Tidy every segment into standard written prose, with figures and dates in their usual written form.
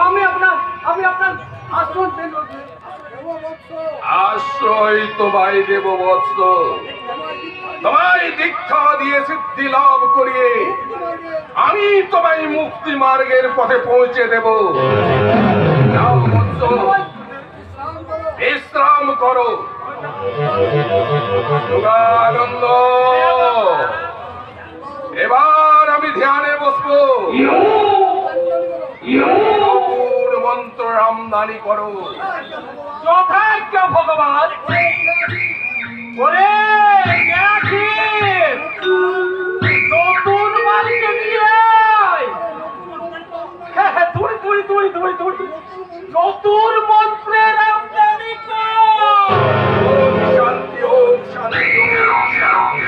আমি আপনার আশ্রয় দেব। আশ্রয় তোমায় দেব বৎস। তোমায় দীক্ষা দিয়ে সিদ্ধি লাভ করিয়ে আমি তোমায় মুক্তি মার্গের পথে পৌঁছে দেব। যাও বৎস, বিশ্রাম করো। যোগানন্দ, এবার আমি ধ্যানে বসবো। নতুন মন্ত্র আমদানি করো। যথাজ্ঞা ভগবান। ওরে দেখি নতুন মালিক নিয়ে আয়। তুই নতুন মন্ত্রের আমদানি কর। ওম শান্তি, ওম শান্তি, ওম শান্তি।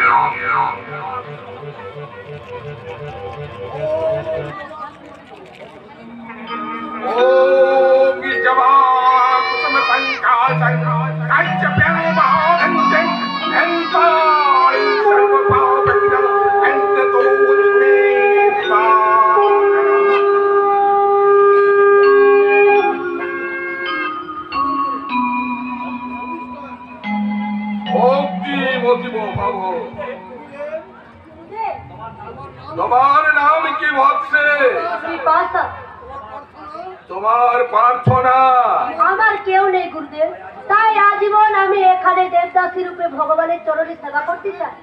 ओम जवान कुसुम संकाल कांच प्यारो महाधंजन धंताई सर्व पाप विदं अंत तो उन्मे भक्ति मोतिबो भावो। तुम्हार नाम की वत्से? তোমার প্রার্থনা? আমার কেউ নেই গুরুদেব, তাই আজীবন আমি এখানে দেবদাসী রূপে ভগবানের চরণে সেবা করতে চাই।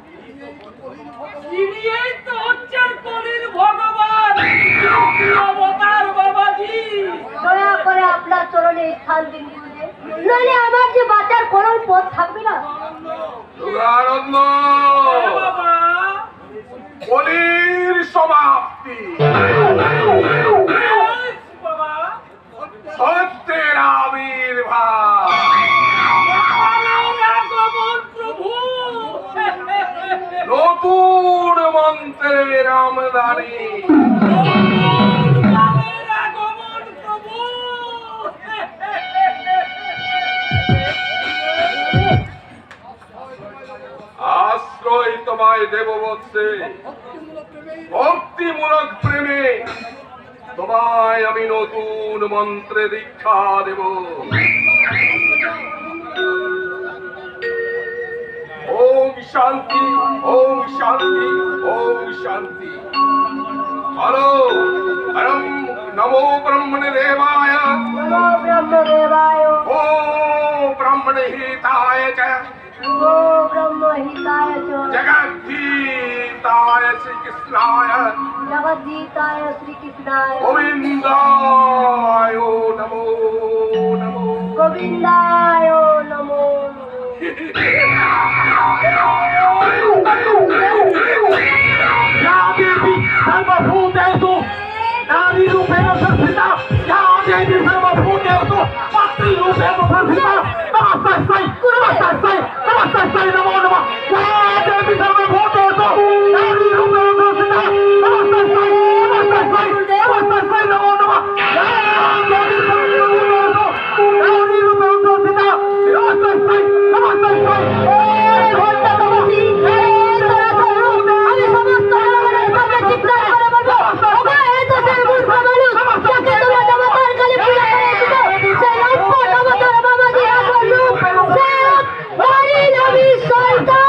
দয়া করে আপনার চরণে স্থান দিন গুরুদেব, নইলে আমার যে বাঁচার কোনো পথ থাকবে না। যোগানন্দ, কলির সমাপ্তি, সত্যের আবির্ভাব, নতুন মন্ত্রের আমদানি। আশ্রয় তোমায় দেব বৎসে। ভক্তিমূলক প্রেমে তোমায় আমি নতুন মন্ত্রে দীক্ষা দেব। ওম শান্তি, ওম শান্তি, ওম শান্তি। হলো হরম নমো ব্রহ্মণ দেবায়, নমো ব্রহ্মদেবায়, ও ব্রহ্মণ হিতায় চ, ও ব্রহ্মহিতায় চ, জগদ্ধিতায় শ্রীকৃষ্ণায়, জগদ্ধিতায় শ্রীকৃষ্ণায়, গোবিন্দায় নমো নমো। গোবিন্দায় নমো। সর্বভূতেষু নারীরূপেণ সংস্থিতা, ইয়া দেবী সর্বভূতেষু মাতৃরূপেণ সংস্থিতা। নমস্তেস্मै, নমস্তেস্मै, নমস্তেস্मै, নমো নমঃ। ইয়া দেবী সর্বভূতেষু নারীরূপেণ সংস্থিতা, নমস্তেস্मै, নমস্তেস্मै, নমস্তেস্मै, নমো নমঃ। ইয়া দেবী সর্বভূতেষু নারীরূপেণ সংস্থিতা, নমস্তেস্मै, নমস্তেস্मै। আমি সমস্ত ভগবানের সামনে চিৎকার করে বলবো, ওগো এই দেশের মূর্খ মানুষ, যাকে তোমরা দেবতার কালী পূজা করে এসেছো, সেই অদ্ভুত অবতার বাবাজি আসল রূপ, সে এক হরি নবী শয়তান।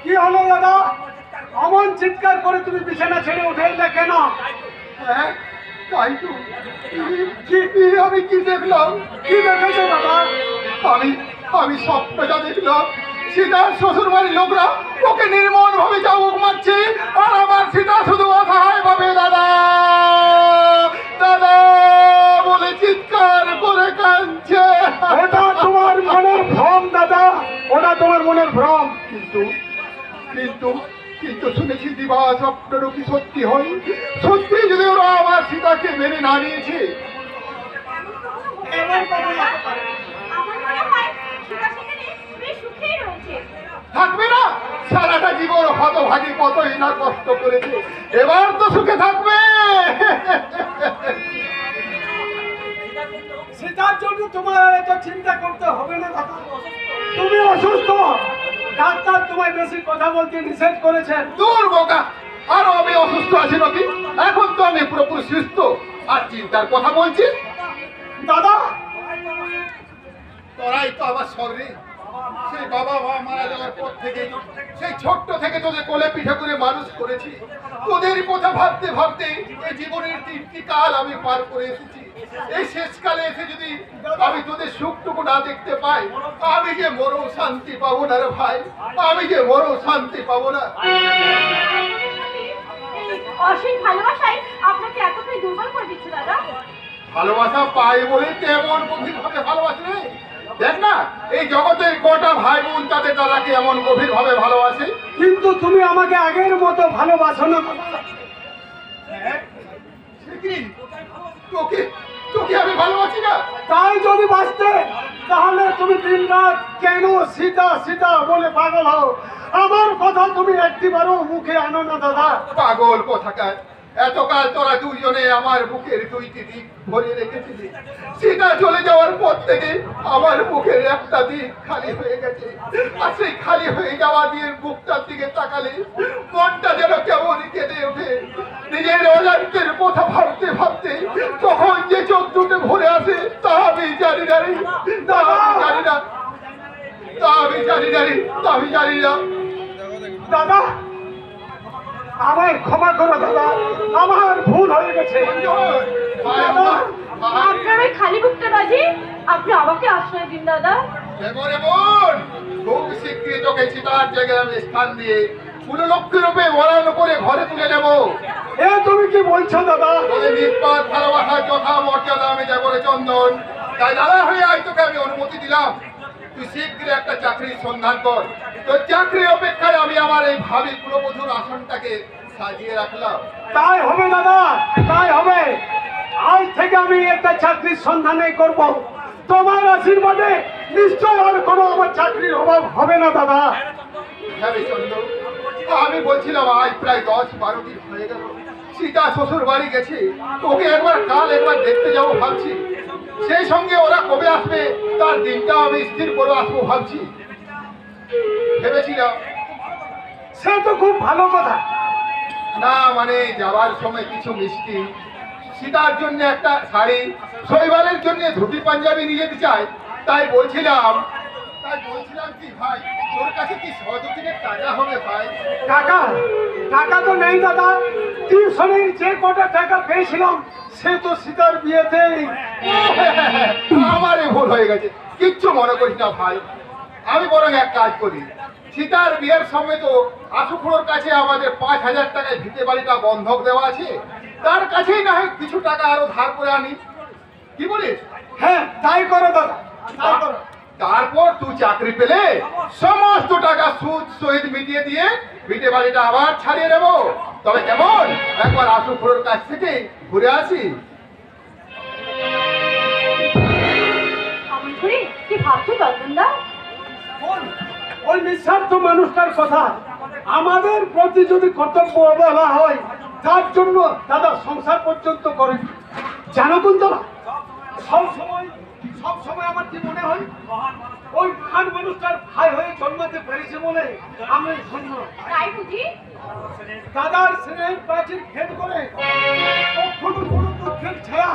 কি হলো দাদা, অমন চিৎকার করে তুমি বিছানা ছেড়ে উঠে এলে কেন? তাই তো আমি কি দেখলাম? কি দেখেছো দাদা? আমি স্বপ্নটা দেখলাম, সীতার শ্বশুর বাড়ির লোকরা ওকে নির্মল ভাবে চাবুক মারছে, আর আমার সীতা শুধু অসহায় ভাবে দাদা দাদা বলে চিৎকার করে কাঁদছে। কিন্তু কিন্তু শুনেছি দিবা স্বপ্নেরও কি সত্যি হয়? সত্যি যদি ওরা আমার সীতাকে মেনে না নিয়েছে, এমন কোনো হতে পারে না। আমার মনে হয় সীতা সেখানে বেশ সুখেই রয়েছে। থাকবে না? সারাটা জীবন হতভাগী কতই না কষ্ট করেছে, এবার তো সুখে থাকবে। সেটার জন্য তোমার এত চিন্তা করতে হবে না দাদা। তুমি অসুস্থ, ডাক্তার তোমায় বেশি কথা বলতে নিষেধ করেছেন। দূর বোকা, আরো আমি অসুস্থ আছি নাকি? এখন তো আমি পুরোপুরি সুস্থ, আর চিন্তার কথা বলছি। দাদা, তোরাই তো আমার শরীরে, সেই বাবা মা মারা যাওয়ার পর থেকে, সেই ছোট্ট থেকে তোদের কোলে পিঠে করে মানুষ করেছি। তোদের কথা ভাবতে ভাবতে এই জীবনের 3টি কাল আমি পার করে এসেছি। এই শেষকালে এসে যদি আমি তোদের সুখটুকু না দেখতে পাই, আমি যে মরও শান্তি পাবো না রে ভাই, আমি যে মরও শান্তি পাবো না। এই অসীম ভালোবাসাই আপনাকে এতটাই দুর্বল করে দিচ্ছে দাদা। ভালোবাসা পাই বলে তেমন গভীর ভাবে ভালোবাসে রে। দেখ না, এই জগতের গোটা ভাই বোন তাদের দাদাকে এমন গভীর ভাবে ভালোবাসে। কিন্তু তুমি আমাকে আগের মতো ভালোবাসো না দাদা। তোকে তোকে আমি ভালোবাসি না? তাই যদি বাঁচতে, তাহলে তুমি দিন রাত কেন সীতা সীতা বলে পাগল হও? আমার কথা তুমি একটিবারও মুখে আনো না দাদা। পাগল কোথাকার, এতকাল তোরা দুইজনে আমার বুকের 2টি দিক ভরে রেখেছিলি। সীতা চলে যাওয়ার পর থেকে আমার বুকের একটা দিক খালি হয়ে গেছে, আর সেই খালি হয়ে যাওয়া দিয়ে বুকটার দিকে তাকালে মনটা যেন কেমন কেঁদে ওঠে। নিজের অজান্তের কথা ভাবতে ভাবতে তখন যে চোখ দুটো ভরে আসে তা আমি জানি না রে, তা আমি জানি না, তা আমি জানি না রে, তা আমি জানি না। দাদা, আমার ক্ষমা করো দাদা, আমার ভুল হয়ে গেছে। দাদা, আপনার ওই খালি বুকটা বাজি, আপনি আমাকে আশ্রয় দিন দাদা। এবারে বোন, খুব শীঘ্রই তোকে সীতার জায়গায় আমি স্থান দিয়ে 15 লক্ষ রূপে বরাদ্দ করে ঘরে তুলে নেব। এ তুমি কি বলছো দাদা? তোদের নিষ্পাত ভালোবাসার যথা মর্যাদা আমি দেব রে চন্দন। তাই দাদা হয়ে আজ তোকে আমি অনুমতি দিলাম, তুই শীঘ্রই একটা চাকরির সন্ধান কর। তোর চাকরির অপেক্ষায় আমি আমার এই ভাবি কুলবধূর আসনটাকে সাজিয়ে রাখলাম। তাই হবে দাদা, তাই হবে। আজ থেকে আমি একটা চাকরির সন্ধানে করব। তোমার আশীর্বাদে নিশ্চয় আর কোনো আমার চাকরির অভাব হবে না দাদা। হ্যাঁ রে চন্দন, আমি বলছিলাম আজ প্রায় 10-12 দিন হয়ে গেল সীতা শ্বশুর বাড়ি গেছে। ওকে একবার কাল একবার দেখতে যাবো ভাবছি। সেই সঙ্গে ওরা কবে আসবে তার দিনটা আমি স্থির করে আসবো ভাবছি। ভেবেছিলাম সে তো খুব ভালো কথা। না, মানে যাওয়ার সময় কিছু মিষ্টি, সীতার জন্য একটা শাড়ি, শৈবালের জন্য ধুতি পাঞ্জাবি নিয়ে যেতে চাই। তাই বলছিলাম কি ভাই, তোর কাছে কি 100-2 টাকা হবে ভাই? টাকা টাকা তো নেই দাদা। টিউশনের যে কটা টাকা পেয়েছিলাম সে তো সীতার বিয়েতেই। আমারই ভুল হয়ে গেছে, কিচ্ছু মনে করিস না ভাই। আমি বরং এক কাজ করি, সীতার বিয়ের সময় তো আশুখুড়োর কাছে আমাদের 5,000 টাকায় ভিটে বাড়িটা বন্ধক দেওয়া আছে, তার কাছেই না হয় কিছু টাকা আরো ধার করে আনি। কি বলিস? হ্যাঁ, তাই করো দাদা, তাই করো। তারপর তুই চাকরি পেলে সমস্ত টাকা সুদ সহিত মিটিয়ে দিয়ে ভিটে বাড়িটা আবার ছাড়িয়ে নেবো। তবে কেমন, একবার আশুখুড়োর কাছ থেকে ঘুরে আসি। আমি ঘুরি কি ভাবছো চন্দনদা? ওই নিঃস্বার্থ মানুষটার কথা আমাদের প্রতি যদি কর্তব্য অবহেলা হয়, তার জন্য দাদা সংসার পর্যন্ত করে। জানো কিন্তু সব সময় আমার কি মনে হয়, ওই মহান মানুষটার ভাই হয়ে জন্মাতে পেরেছে বলে আমি ধন্য। তাই বুঝি? দাদার স্নেহের প্রাচীর ভেদ করে কখনো কোনো দুঃখের ছায়া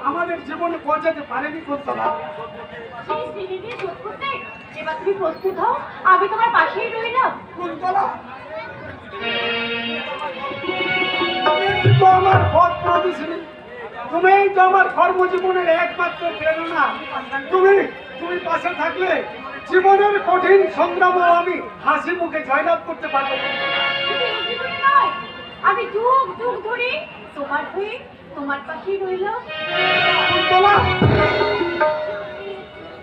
আমাদের জীবনে পৌঁছাতে পারেনি কোনতলা। সেই সিঁড়ি দিয়ে শোধ করতে এবার তুমি প্রস্তুত হও, আমি তোমার পাশেই রইলাম। কোনতলা তুমি তো আমার পথ প্রদর্শিনী, তুমি তো আমার কর্মজীবনের একমাত্র প্রেরণা। তুমি পাশে থাকলে জীবনের কঠিন সংগ্রামও আমি হাসি মুখে জয়লাভ করতে পারবো। শুধু এইটুকুই নয়, আমি যুগ যুগ ধরে তোমার হয়ে তোমার পাশেই রইলাম। কুন্তলা,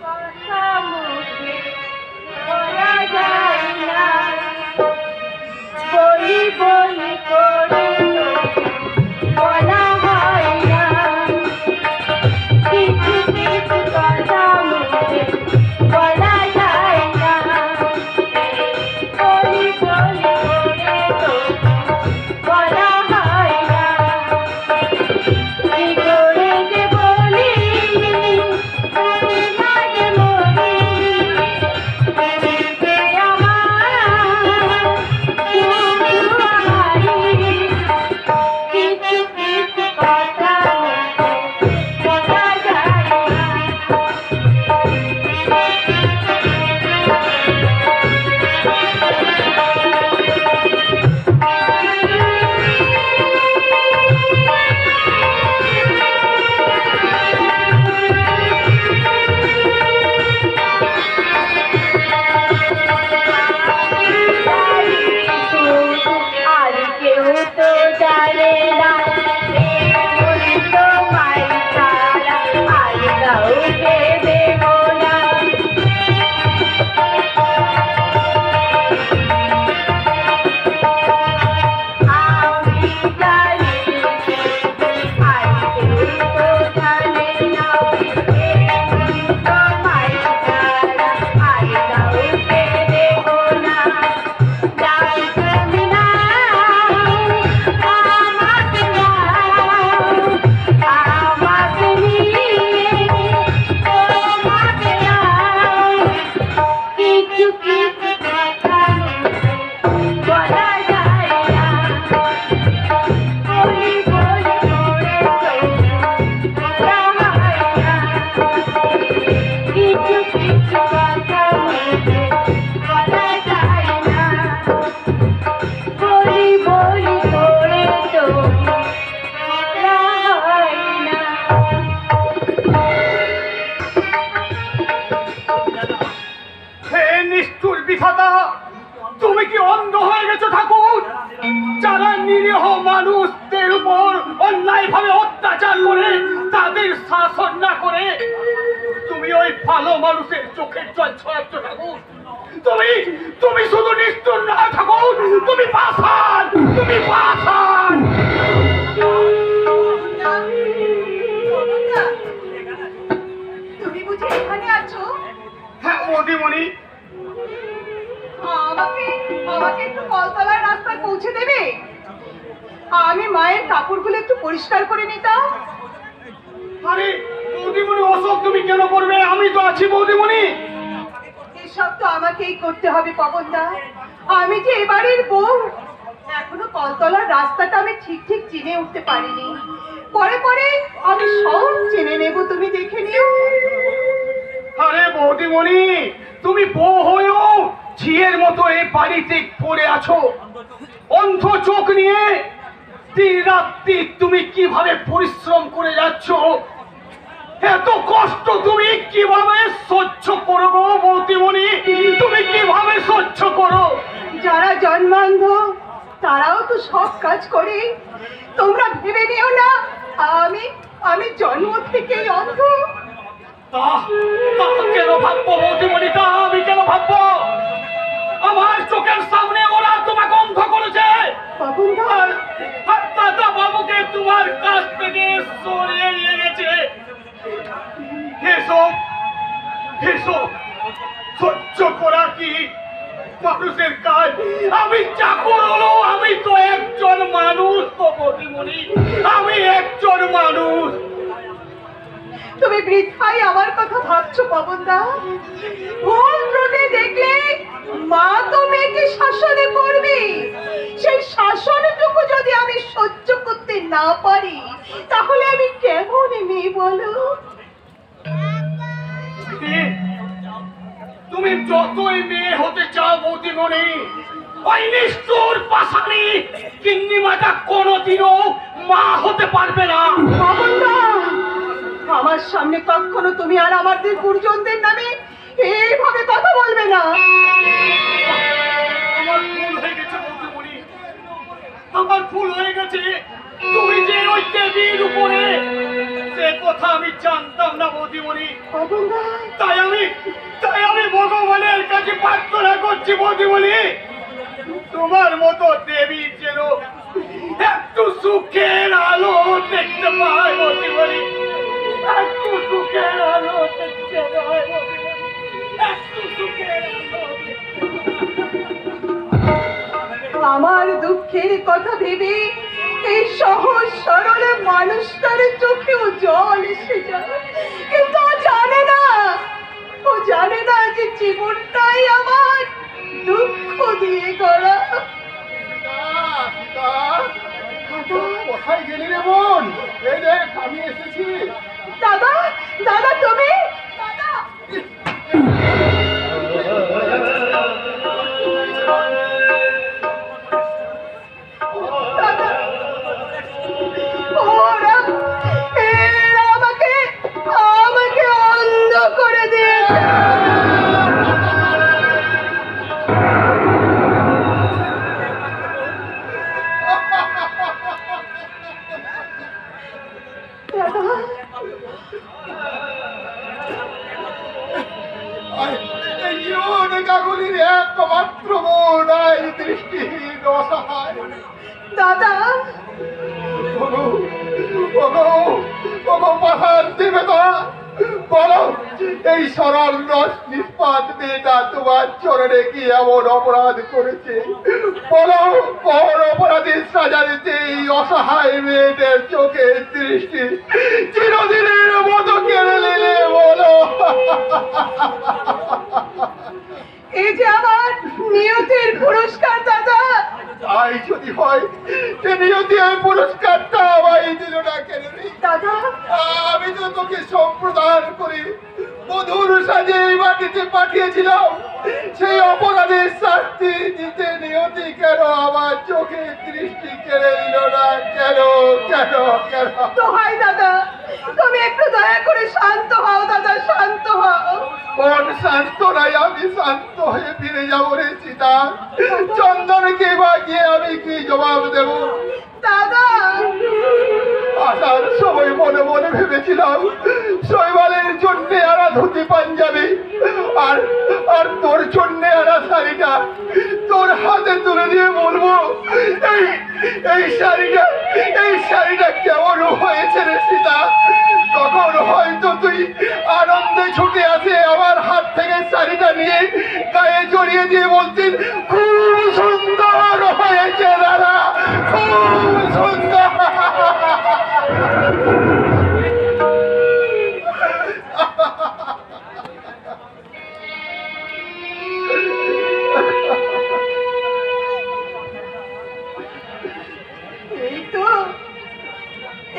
কথা মুখে বলা যায় না, শাসন না করে তুমি ওই ভালো মানুষের চোখের জল ছড়াচ্ছ ঠাকুর। তুমি তুমি শুধু নিষ্ঠুর না ঠাকুর, তুমি পাষাণ, তুমি পাষাণ। তুমি বুঝি এখানে আছো? হ্যাঁ বৌদিমণি। আমাকে আমাকে একটু কলতলার রাস্তায় পৌঁছে দেবে? আমি মায়ের কাপড়গুলো একটু পরিষ্কার করে নিতাম। আরে বৌদিমণি, ওসব তুমি কেন করবে? আমি তো আছি বৌদিমণি। এসব তো আমাকেই করতে হবে পবনদা, আমি যে এবারের বউ। এখনো কলতলার রাস্তাটা আমি ঠিক ঠিক চিনে উঠতে পারিনি, পরে পরে আমি সব চিনে নেব, তুমি দেখে নিও। আরে বৌদিমণি, তুমি বউ হয়েও ঝিয়ের মতো এই বাড়িতে পড়ে আছো, অন্ধ চোখ নিয়ে। দিন রাত্রি তুমি কিভাবে পরিশ্রম করে যাচ্ছ, এত কষ্ট তুমি কিভাবে সহ্য করো গো বৌদিমণি? তুমি কিভাবে সহ্য করো? যারা জন্মান্ধ তারাও তো সব কাজ করে, তোমরা ভেবে নিও না আমি আমি জন্ম থেকেই অন্ধ। তা তা কেন ভাববো বৌদিমণি? তা আমি কেন ভাববো? আমার চোখের সামনে ওরা তোমাকে অন্ধ করেছে। পবনদা, আর দাদা বাবুকে তোমার কাছ থেকে সরিয়ে নিয়ে গেছে। এসব এসব সহ্য করা কি মানুষের কাজ? আমি চাকর হলো, আমি তো একজন মানুষ তো বৌদিমণি, আমি একজন মানুষ। তুমি বৃথাই আমার কথা ভাবছো পবনদা। ভুল ত্রুটি দেখলে মা তো মেয়েকে শাসনে করবে, সেই শাসনটুকু যদি আমি সহ্য করতে না পারি তাহলে আমি কেমন মেয়ে বলো? তুমি যতই মেয়ে হতে চাও বৌদিমণি, ওই নিষ্ঠুর পাষাণী কিন্নিমাটা কোনোদিনও মা হতে পারবে না। পবনদা, আমার সামনে কখনো তুমি আর আমাদের গুরুজনদের নামে এইভাবে কথা বলবে না। আমার ভুল হয়ে গেছে বৌদিমণি, আমার ভুল হয়ে গেছে। তুমি যে ওই দেবীর উপরে, সে কথা আমি জানতাম না বৌদিমণি। পবনদা, তাই আমি ভগবানের কাছে প্রার্থনা করছি বৌদিমণি, তোমার মতো দেবী যেন একটু সুখের আলো দেখতে পায় বৌদিমণি, একটু সুখের আলো দেখতে পায় বৌদিমণি, একটু সুখের আলো দেখতে পায়। আমার দুঃখের কথা ভেবে এই সহজ সরল মানুষটার চোখেও জল এসে যায়, কিন্তু ও জানে না যে জীবনটাই আমার দুঃখ দিয়ে গড়া। কোথায় গেলি রে বোন? এই দেখ আমি এসেছি। দাদা, দাদা তুমি, দাদা। দাদা, এরা আমাকে অন্ধ করে দিয়েছে। কাকুলির একমাত্র বোন, এই দৃষ্টিহীন অসহায়। দাদা, পাহাড় দেবে তো বলো, এই সরল রস নিষ্পাত মেয়েটা তোমার চরণে কি এমন অপরাধ করেছে? বলো, কোন অপরাধের সাজা দিতে এই অসহায় মেয়েদের চোখের দৃষ্টি চিরদিনের মতো কেড়ে নিলে বলো? এই যে আমার নিয়তির পুরস্কার দাদা। তাই যদি হয়, সে নিয়তি ওই পুরস্কারটা আমায় দিল না কেন রে? দাদা, আমি তো তোকে সম্প্রদান করে মধুর সাজে এই মাটিতে পাঠিয়েছিলাম, সেই অপরাধের শাস্তি দিতে নিয়তি কেন আমার চোখে দৃষ্টি কেড়ে নিল না? কেন কেন কেন? দোহাই দাদা, তুমি একটু দয়া করে শান্ত হও দাদা, শান্ত হও। কোন শান্ত নাই? আমি শান্ত হয়ে ফিরে যাবো রে সীতা? চন্দনকে বা গিয়ে আমি কি জবাব দেব? দাদা, আসার সময় মনে মনে ভেবেছিলাম শৈবালের জন্যে আরা ধুতি পাঞ্জাবি আর আর তোর জন্যে আরা শাড়িটা তোর হাতে তুলে দিয়ে বলবো এই এই শাড়িটা কেমন হয়েছে রে সীতা। তখন হয়তো তুই আনন্দে ছুটে আসে আমার হাত থেকে শাড়িটা নিয়ে গায়ে জড়িয়ে দিয়ে বলছিস খুব সুন্দর হয়েছে দাদা, খুব সুন্দর।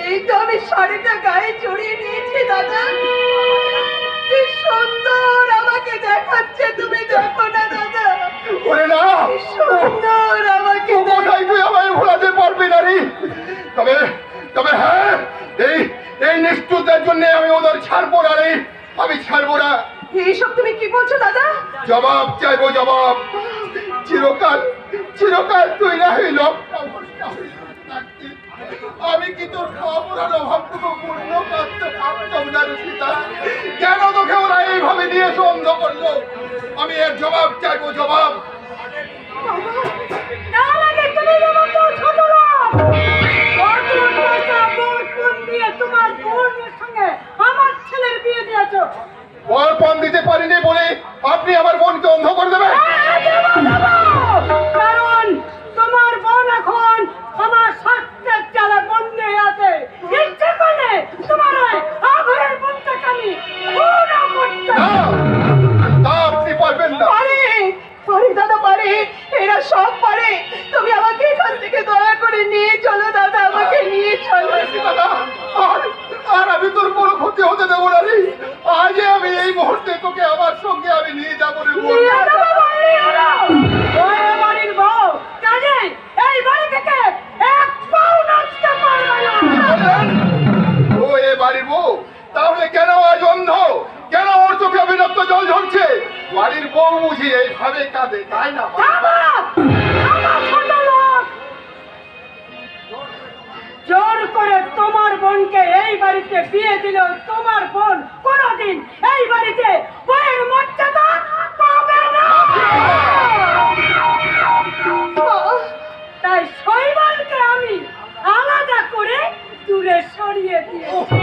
এই তো আমি শাড়িটা গায়ে জড়িয়ে নিয়েছি দাদা। কি সুন্দর আমাকে দেখাচ্ছে, তুমি দেখো না দাদা। ওরে না, কি সুন্দর আমাকে কোথায় তুই আমায় ভোলাতে পারবি না রে। তবে তবে হ্যাঁ, এই নিষ্ঠুরতার জন্য আমি ওদের ছাড়বো না রে, আমি ছাড়বো না। এইসব তুমি কি বলছো দাদা? জবাব চাইবো, জবাব। চিরকাল চিরকাল তুই না হইল আমি কি তোর খাওয়া পড়ার অভাবটুকু পূর্ণ করতে পারতাম না রে সীতা? কেন তোকে ওরা এইভাবে নিয়ে অন্ধ করলো? আমি এর জবাব চাইবো, জবাব। না লাগে তুমি তো ছোট লোক। কত টাকা বোন দিয়ে তোমার বোনের সঙ্গে আমার ছেলের বিয়ে দিয়েছো। পণ দিতে পারিনি বলে আপনি আমার বোনকে অন্ধ করে দেবেন? কারণ তোমার বোন এখন আমার স্বাস্থ্যের জ্বালা বন্ধে আছে। ইচ্ছে করলে তোমার আঘরের বোনটাকে আমি পুরো করতে তা আপনি পারবেন না। পারি দাদা, পারি, এরা সব পারে। তুমি আমাকে এখান থেকে দয়া করে নিয়ে চলো দাদা, আমাকে নিয়ে চলো। আর আমি তোর কোনো ক্ষতি হতে দেবো না রে। আজ আমি এই মুহূর্তে তোকে আমার সঙ্গে আমি নিয়ে যাবো রে। বাড়ির বউ কাজে এই বাড়ি থেকে এক পাও নাচতে পারবে না। ও এ বাড়ির বউ, তাহলে কেন আজ অন্ধ? কেন ওর চোখে অবিরক্ত জল ঝরছে? বাড়ির বউ বুঝি এইভাবে কাঁদে, তাই না? জোর করে তোমার বোনকে এই বাড়িতে বিয়ে দিল, তোমার বোন কোনদিন এই বাড়িতে বউয়ের মর্যাদা পাবে না। তাই শৈবালকে আমি আলাদা করে দূরে সরিয়ে দিয়েছি।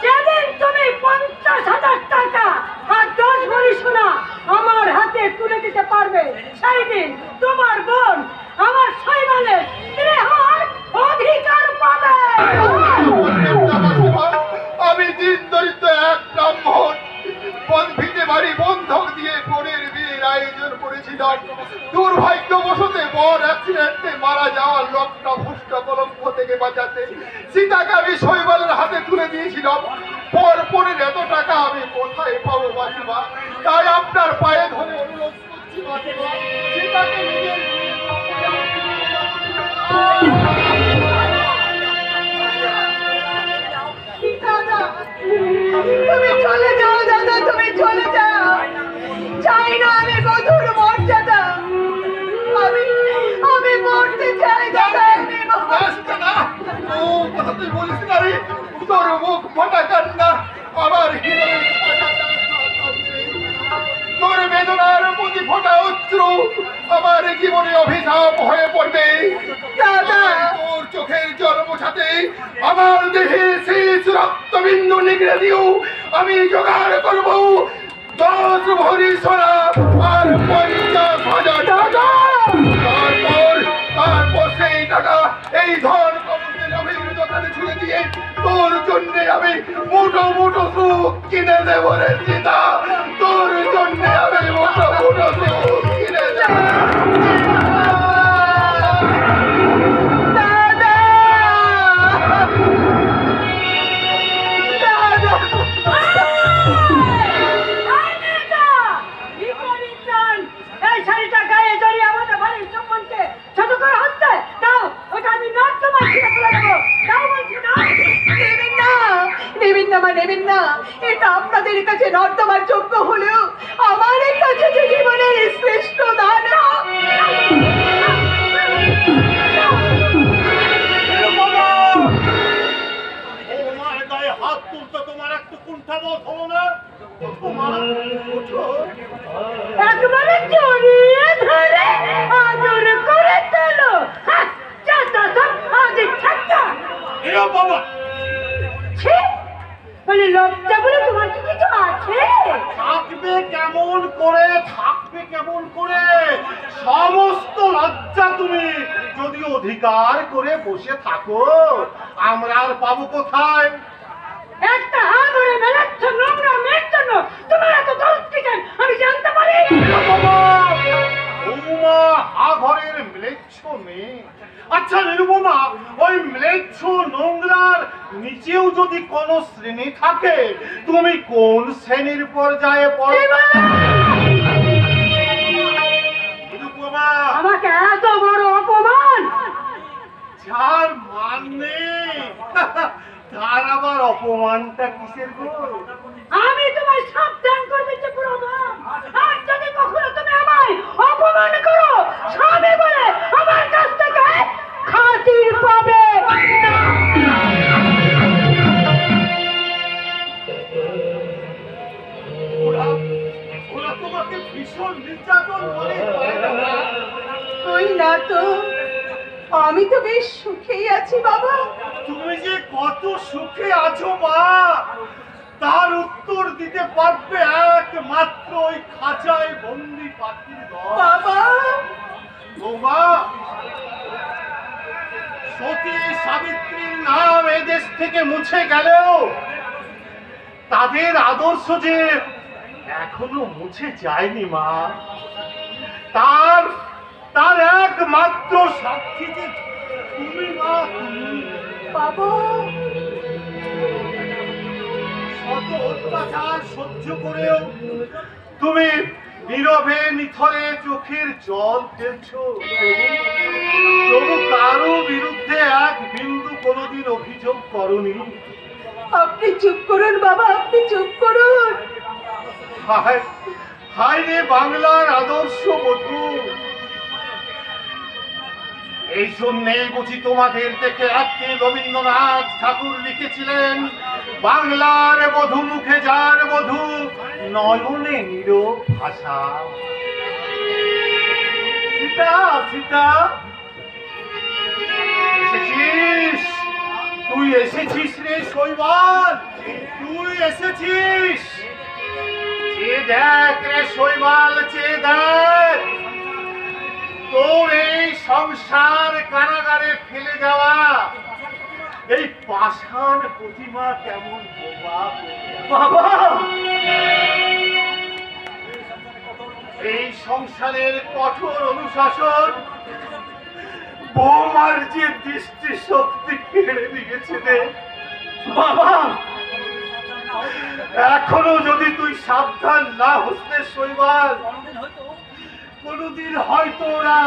যেদিন তুমি 50,000 টাকা আর 10 ভরি সোনা আমার হাতে তুলে দিতে পারবে, সেই দিন তোমার বোন আমার শৈবালের স্নেহর অধিকার পাবে। আমি দিন দরিদ্র এক ব্রাহ্মণ, বন্ধুতে বাড়ি বন্ধক দিয়ে বোনের বিয়ের আয়োজন করেছিলাম। দুর্ভাগ্যবশতে বর অ্যাক্সিডেন্টে মারা যাওয়ার লোকটা ভুষ্ট কলঙ্ক থেকে বাঁচাতে সীতাকে আমি শৈবালের হাতে তুলে দিয়েছিলাম। পরের এত টাকা আমি কোথায় পাবো মাসিমা? তাই আপনার পায়ে ধরে অনুরোধ করছি মাসিমা, সীতাকে নিজের দাদা, তুমি চলে যাও দাদা, তুমি চলে যাও। চাই না আমি বধুর মর্যাদা। আমি মরতে চাই দাদা, আমি আসতে না। ও কথা তুই বলিস না রে, তোর মুখ ফাটা কান্না আমার হৃদয়ে ফাটা কান্না। তোর বেদনার প্রতি ফোটা অশ্রু আমার জীবনে অভিশাপ হয়ে পড়বে। দাদা, তোর চোখের জল মোছাতে আমার দেহে শেষ রক্তবিন্দু নিগড়ে দিও। আমি জোগাড় করব 10 ভরি সোনা আর 50,000 টাকা। তারপর সেই টাকা এই ধন কবরের জমির দোকানে ছুঁড়ে দিয়ে তোর জন্য আমি মুঠো মুঠো সুখ কিনে দেবো রে সীতা। তোর জন্য আমি মুঠো মুঠো সুখ কিনে দেবো। এই শাড়িটা গায়ে জড়িয়ে আমাদের বাড়ির সম্মানকে ছোট করে হচ্ছে দাও, ওটা আমি নর্দমায় ছিঁড়ে ফেলে দেবো। দাও বলছি না। নেবেন না, এটা আপনাদের কাছে নর্দমার যোগ্য হলেও আমার কাছে যে জীবনের শ্রেষ্ঠ দান। বোধ হলো না? ওঠো মা, ওঠো। একবারে জড়িয়ে ধরে আদর করে তোলো। হ্যাঁ, যা আজ ঠাট্টা। এরা বাবা, ছি, বলে লজ্জা বলে তোমার কি কিছু আছে? থাকবে কেমন করে, থাকবে কেমন করে? সমস্ত লজ্জা তুমি যদি অধিকার করে বসে থাকো, আমরা আর পাবো কোথায়? একটা হাঙরে মেলাচ্ছ নোংরা মেয়ের জন্য তোমার এত দোষ কেন আমি জানতে পারি? বৌমা হা ঘরের ম্লেচ্ছ মেয়ে। আচ্ছা নিরুপমা, ওই ম্লেচ্ছ নোংরার নিচেও যদি কোন শ্রেণী থাকে, তুমি কোন শ্রেণীর পর্যায়ে পড়ো? নিরুপমা, আমাকে এত বড় অপমান! যার মান নেই তার আবার অপমানটা কিসের গো? আমি তোমায় সাবধান করে দিচ্ছি প্রণাম। আর যদি কখনো তুমি আমায় অপমান করো, স্বামী বলে আমার কাছ থেকে খাতির পাবে। ওরা তোমাকে ভীষণ নির্যাতন করে, তাই না? ওই না তো, আমি তো বেশ সুখেই আছি বাবা। তুমি যে কত সুখে আছো মা, তার উত্তর দিতে পারবে একমাত্র ওই খাঁচায় বন্দি পাখির দল। বাবা, বৌমা, সতী সাবিত্রীর নাম এদেশ থেকে মুছে গেলেও তাদের আদর্শ যে এখনো মুছে যায়নি মা। তার একমাত্র সাক্ষী যে তুমি মা, তুমি। বাবা, শত অত্যাচার সহ্য করেও তুমি নীরবে নিথরে চোখের জল ফেলছো। তবু কারো বিরুদ্ধে এক বিন্দু কোনোদিন অভিযোগ করনি। আপনি চুপ করুন বাবা, আপনি চুপ করুন। হায় হায় রে বাংলার আদর্শ বধূ, এই জন্যেই বুঝি তোমাদের দেখে একদিন রবীন্দ্রনাথ ঠাকুর লিখেছিলেন, বাংলার বধূ মুখে যার বধূ, নয়নে নীরব ভাষা। সীতা, সীতা, এসেছিস? তুই এসেছিস রে শৈবাল, তুই এসেছিস। চেয়ে দেখ রে শৈবাল, চেয়ে দেখ, তোর এই সংসার কারাগারে ফেলে যাওয়া এই পাষাণ প্রতিমা কেমন বোবা। বাবা, এই সংসারের কঠোর অনুশাসন বৌমার যে দৃষ্টি শক্তি কেড়ে নিয়েছে রে বাবা। এখনো যদি তুই সাবধান না হতে শৈবাল, কোনদিন হয়তো ওরা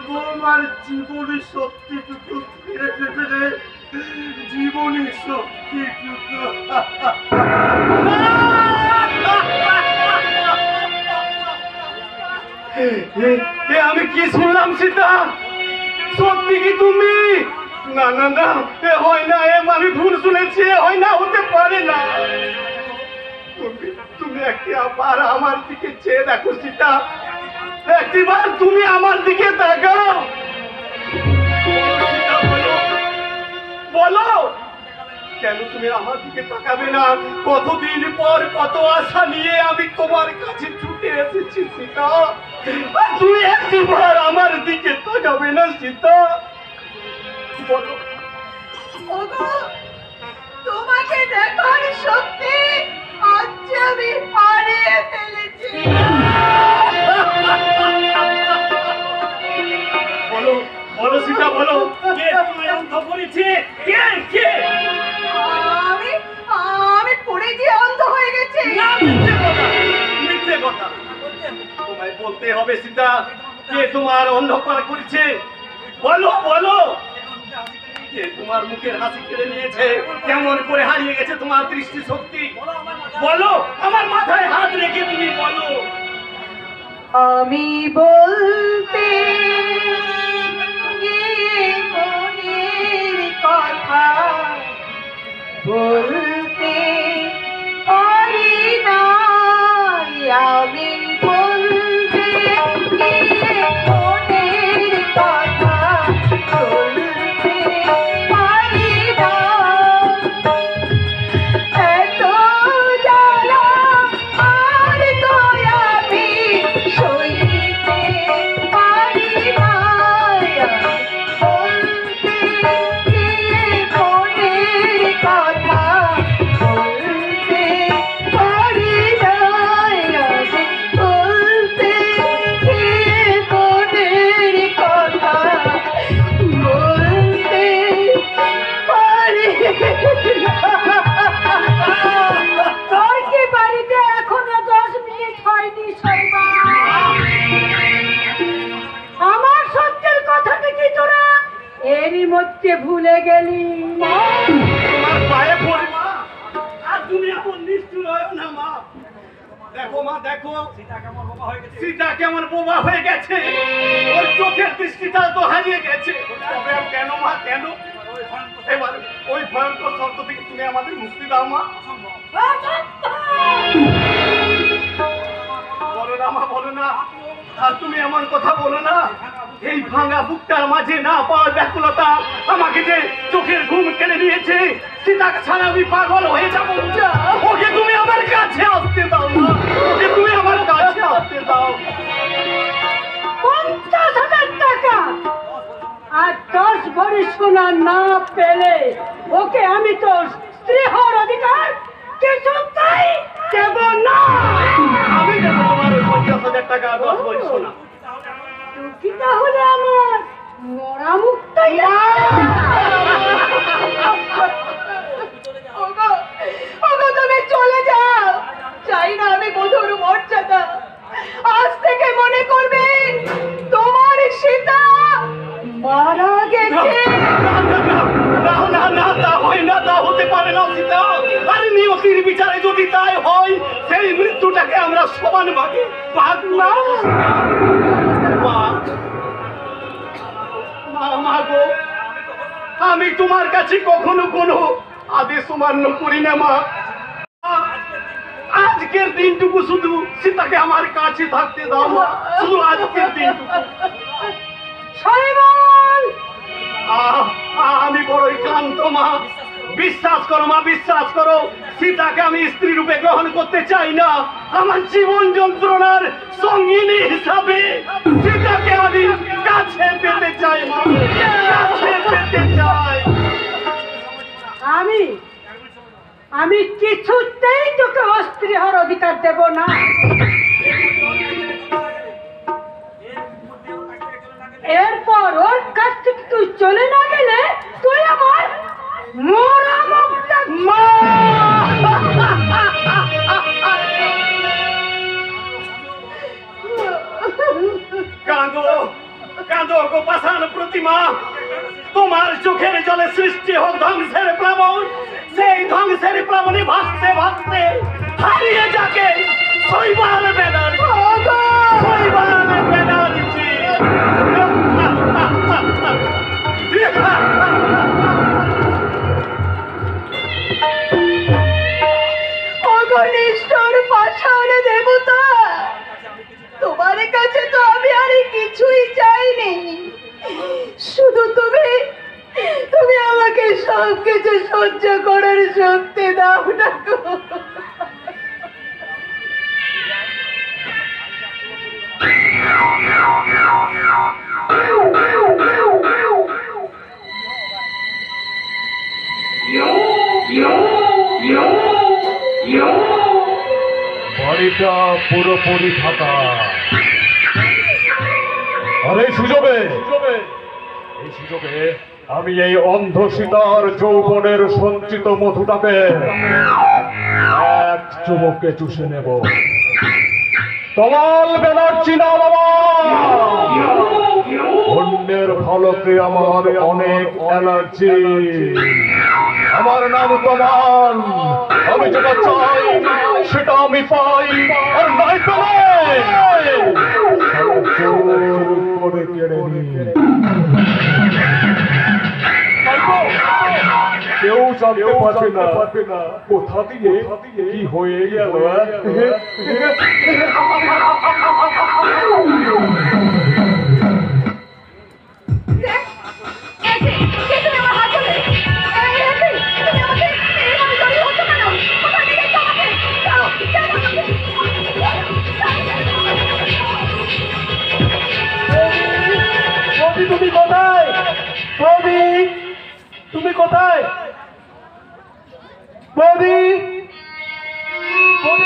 তোমার জীবনী শক্তিটুকু ফিরে দেবে রে, জীবনী শক্তিটুকু। আমি কি শুনলাম সীতা? সত্যি কি তুমি? না না না, এ হয় না, আমি ভুল শুনেছি, হয় না, হতে পারে না। তুমি একবার আমার দিকে চেয়ে দেখো সীতা, একবার তুমি আমার দিকে তাকাও। বলো, কেন তুমি আমার দিকে তাকাবে না? কতদিন পর কত আশা নিয়ে আমি তোমার কাছে ছুটে এসেছি সীতা, তুমি একবার আমার দিকে তাকাবে না সীতা? বলো। ওগো, তোমাকে দেখার শক্তি আজ আমি হারিয়ে ফেলেছি। বলো বলো সীতা, বলো, কে তোমায় অন্ধ করেছে? কে কে? আমি পড়ে গিয়ে অন্ধ হয়ে গেছি। না, মিথ্যে কথা, মিথ্যে কথা। তোমায় বলতে হবে সীতা, কে তোমার অন্ধকার করেছে? বলো বলো, কে তোমার মুখের হাসি কেড়ে নিয়েছে? কেমন করে হারিয়ে গেছে তোমার দৃষ্টি শক্তি? বলো, আমার মাথায় হাত রেখে তুমি বলো। আমি বলতে গিয়ে মনের কথা বলতে করতে ভুলে গেলি? তোমার পায়ে পড়ি মা, আর তুমি এমন নিষ্ঠুর হয়েও না মা। দেখো মা, দেখো সীতা কেমন বোবা হয়ে গেছে, ওর চোখের দৃষ্টিটা তো হারিয়ে গেছে। তবে আর কেন মা, কেন? এবার ওই ভয়ঙ্কর শব্দ থেকে তুমি আমাদের মুক্তি দাও মা। বলো না মা, বলো না, আর তুমি এমন কথা বলো না। এই ভাঙা বুকটার মাঝে না পাওয়ার ব্যাকুলতা আমাকে যে চোখের ঘুম কেড়ে নিয়েছে, সীতাকে ছাড়া আমি পাগল হয়ে যাবো। ওকে তুমি আমার কাছে আসতে দাও না, ওকে তুমি আমার কাছে আসতে দাও। 50,000 টাকা আর 10 ভরি সোনা না পেলে ওকে আমি তো স্ত্রী হওয়ার অধিকার কিছুতেই দেব না। আমি দেবো তোমার ওই 50,000 টাকা 10 ভরি সোনা। কি তাহলে আমার মরা মুখটাই তুমি চলে যাও, চাই না আমি মধুর মর্যাদা। আজ থেকে মনে করবে তোমার সীতা মারা গেছে। না না না, তা হয় না, তা হতে পারে না সীতা। আরে নিয়তির বিচারে যদি তাই হয়, সেই মৃত্যুটাকে আমরা সমান ভাগে ভাগ না। মা গো, আমি তোমার কাছে কখনো কোনো আদেশ অমান্য করি না মা। আজকের দিনটুকু শুধু সীতাকে আমার কাছে থাকতে দাও মা, শুধু আজকের দিনটুকু। আমি বড়ই ক্লান্ত মা। বিশ্বাস করো মা, বিশ্বাস করো, সীতাকে আমি স্ত্রী রূপে গ্রহণ করতে চাই না। আমার জীবন যন্ত্রণার সঙ্গিনী হিসাবে সীতাকে আমি কাছে পেতে চাই মা, কাছে পেতে চাই। আমি কিছুতেই তোকে অস্ত্রী হওয়ার অধিকার দেব না। এরপর ওর কাছ থেকে তুই চলে না গেলে তুই আমার মরা মুখটা মা! কাঁদো কাঁদো গো পাষাণ প্রতিমা, তোমার চোখের জলে সৃষ্টি হোক ধ্বংসের প্লাবন। সেই ধ্বংসের প্লাবনে ভাসতে ভাসতে হারিয়ে যাকে শৈবাল ব্যানার্জি, শৈবাল ব্যানার্জি। অগণিষ্ঠর পাষাণ দেবতা, তোমার কাছে তো আমি আর কিছুই চাইনি, শুধু তুমি আমাকে সবকিছু সহ্য করার শক্তি দাও না গো। বাড়িটা পুরোপুরি ফাঁকা। আর এই সুযোগে আমি এই অন্ধ সীতার যৌবনের সঞ্চিত মধুটাকে এক চুমুকে চুষে নেব। তমাল ব্যানার্জি নাম আমার, অন্যের ভালোতে আমার অনেক অ্যালার্জি। আমার নাম তমাল, আমি যেটা চাই সেটা আমি পাই, আর নাই পেলে জোর করে কেড়ে নিই। কেউ জানতে পারবে না কোথা দিয়ে কি হয়ে গেল। তুমি কোথায়? বৌদি, তুমি কোথায়? বৌদি,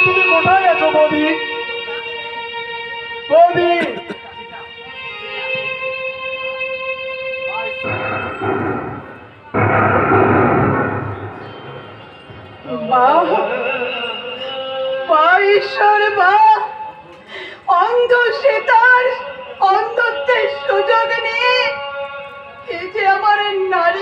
তুমি কোথায় আছো? বৌদি, ঈশ্বর মা, অন্ধ সীতার অন্ধত্বের সুযোগ নিয়ে এই যে আমার নারী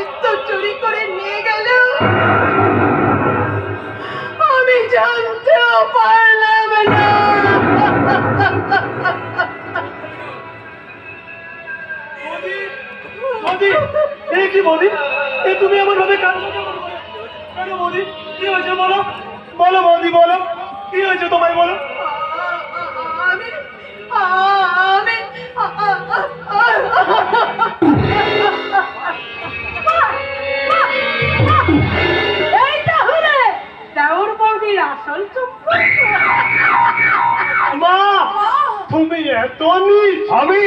বৌদি, এই কি বৌদি? এই তুমি আমার ভাবে কাঁদছো কেন? কেন বৌদি? কি হয়েছে বলো? বলো বৌদি, বলো কি হয়েছে তোমায়, বলো। এই তাহলে দেওর বৌদির আসল চুপ। মা, তুমি এত নিচ! আমি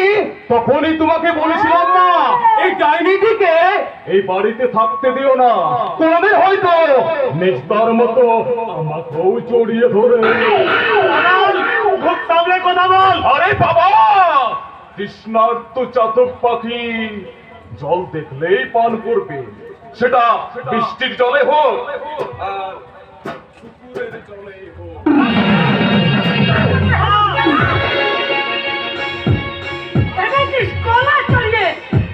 তখনই তোমাকে বলেছিলাম না, এই ডাইনিটিকে এই বাড়িতে থাকতে দিও না, কোনদিন হয়তো নেস্তার মতো আমাকেও জড়িয়ে ধরে। খুব সামনে কথা বল। আরে বাবা, তৃষ্ণার্ত চাতক পাখি জল দেখলেই পান করবে, সেটা বৃষ্টির জলে হোক আর পুকুরের জলেই হোক। এনেছিস কলা চলিয়ে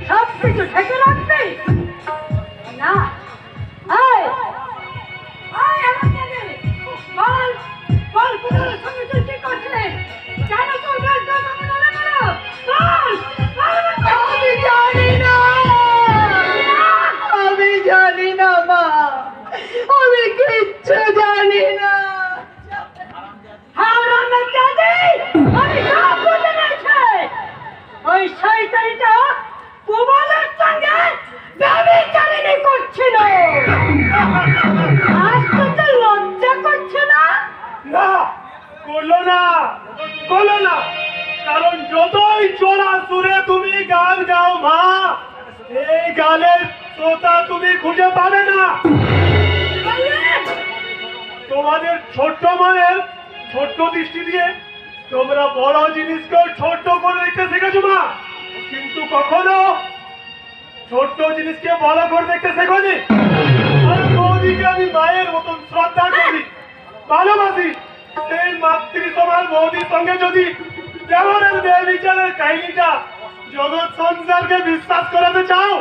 সব কিছু ঢেকে রাখবি না। এই, এই আমাকে দে। বল, বল পুকুরের সঙ্গে তুই কি করছিস? কেন তোর গাছ ধরে মনে করো? বল, আমি জানি না, আমি জানি না মা, আমি কিচ্ছু জানি না। হারানো জানি, আমি সব বুঝে গেছি। ওই শয়তানিটা প্রবলের সঙ্গে ব্যভিচারিণী করছিল। আজ তো লজ্জা করছে না? না, করলো না, করলো না, কারণ যতই চোরা সুরে তুমি গান গাও মা, এই গানের শ্রোতা তুমি খুঁজে পাবে না। তোমাদের ছোট্ট মনের ছোট্ট দৃষ্টি দিয়ে তোমরা বড় জিনিসকেও ছোট্ট করে দেখতে শিখেছো মা, কিন্তু কখনো ছোট্ট জিনিসকে বড় করে দেখতে শেখোনি। আর বৌদিকে আমি মায়ের মতন শ্রদ্ধা করি, ভালোবাসি। সেই মাতৃ সমান বৌদির সঙ্গে যদি দেওয়ারের বেবিচারের কাহিনীটা জগৎ সংসারকে বিশ্বাস করাতে চাও,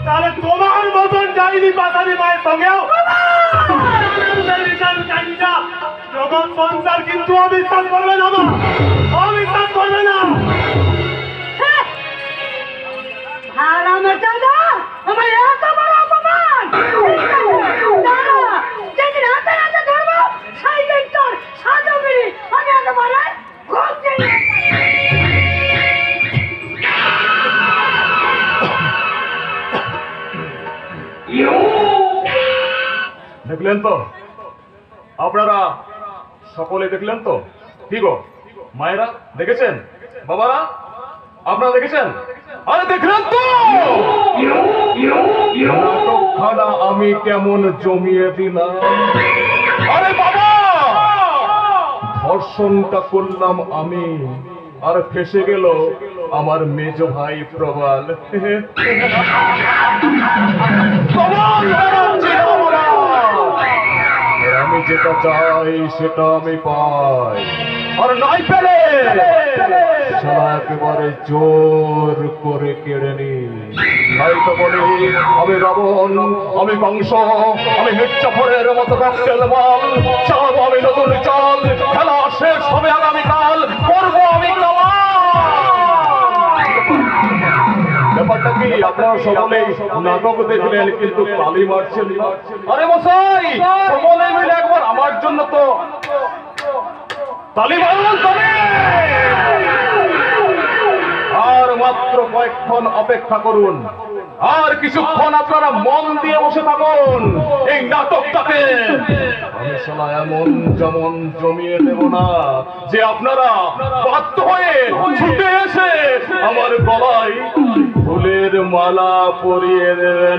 তাহলে তোমার মতন ডাইনি পাতানি মায়ের সঙ্গেও বেবিচারের কাহিনীটা জগৎ সংসার কিন্তু অবিশ্বাস করবে না মা, অবিশ্বাস করবে না। হারানো দাদা, আমার এত বড় অপমান! দাদা, যেদিন হাতে হাতে ধরবো, সেই দিন তোর সাজগিরি আমি একেবারে ঘুরছি। দেখলেন তো আপনারা, সকলে দেখলেন তো? কি গো মায়েরা দেখেছেন? বাবারা আপনারা দেখেছেন? আরে দেখলেন তো নাটকখানা আমি কেমন জমিয়ে দিলাম? আরে বাবা, ধর্ষণটা করলাম আমি, আর ফেসে গেল আমার মেজ ভাই প্রবাল। প্রবাল বেরোচ্ছে আমরা। আর আমি যেটা চাই সেটা আমি পাই, আর নাই পেলে সারা একেবারে জোর করে কেড়ে নি। তাই তো বলি আমি রাবণ, আমি কংস, আমি মির্জাফরের মতো ককটেল মাল। চালাবো আমি নতুন চাল, খেলা শেষ হবে আগামীকাল, করবো আমি কামাল। ব্যাপারটা কি, আপনারা সকলেই নাটক দেখলেন কিন্তু তালি মারছেন না। আরে মশাই, সকলে মিলে একবার আমার জন্য তো তালি মারুন তবে। আর মাত্র কয়েকক্ষণ অপেক্ষা করুন, আর কিছুক্ষণ আপনারা মন দিয়ে বসে থাকুন এই নাটকটাকে। আমি শালা এমন যেমন জমিয়ে দেব না যে আপনারা বাধ্য হয়ে ছুটে এসে আমার গলায় ফুলের মালা পরিয়ে দেবেন।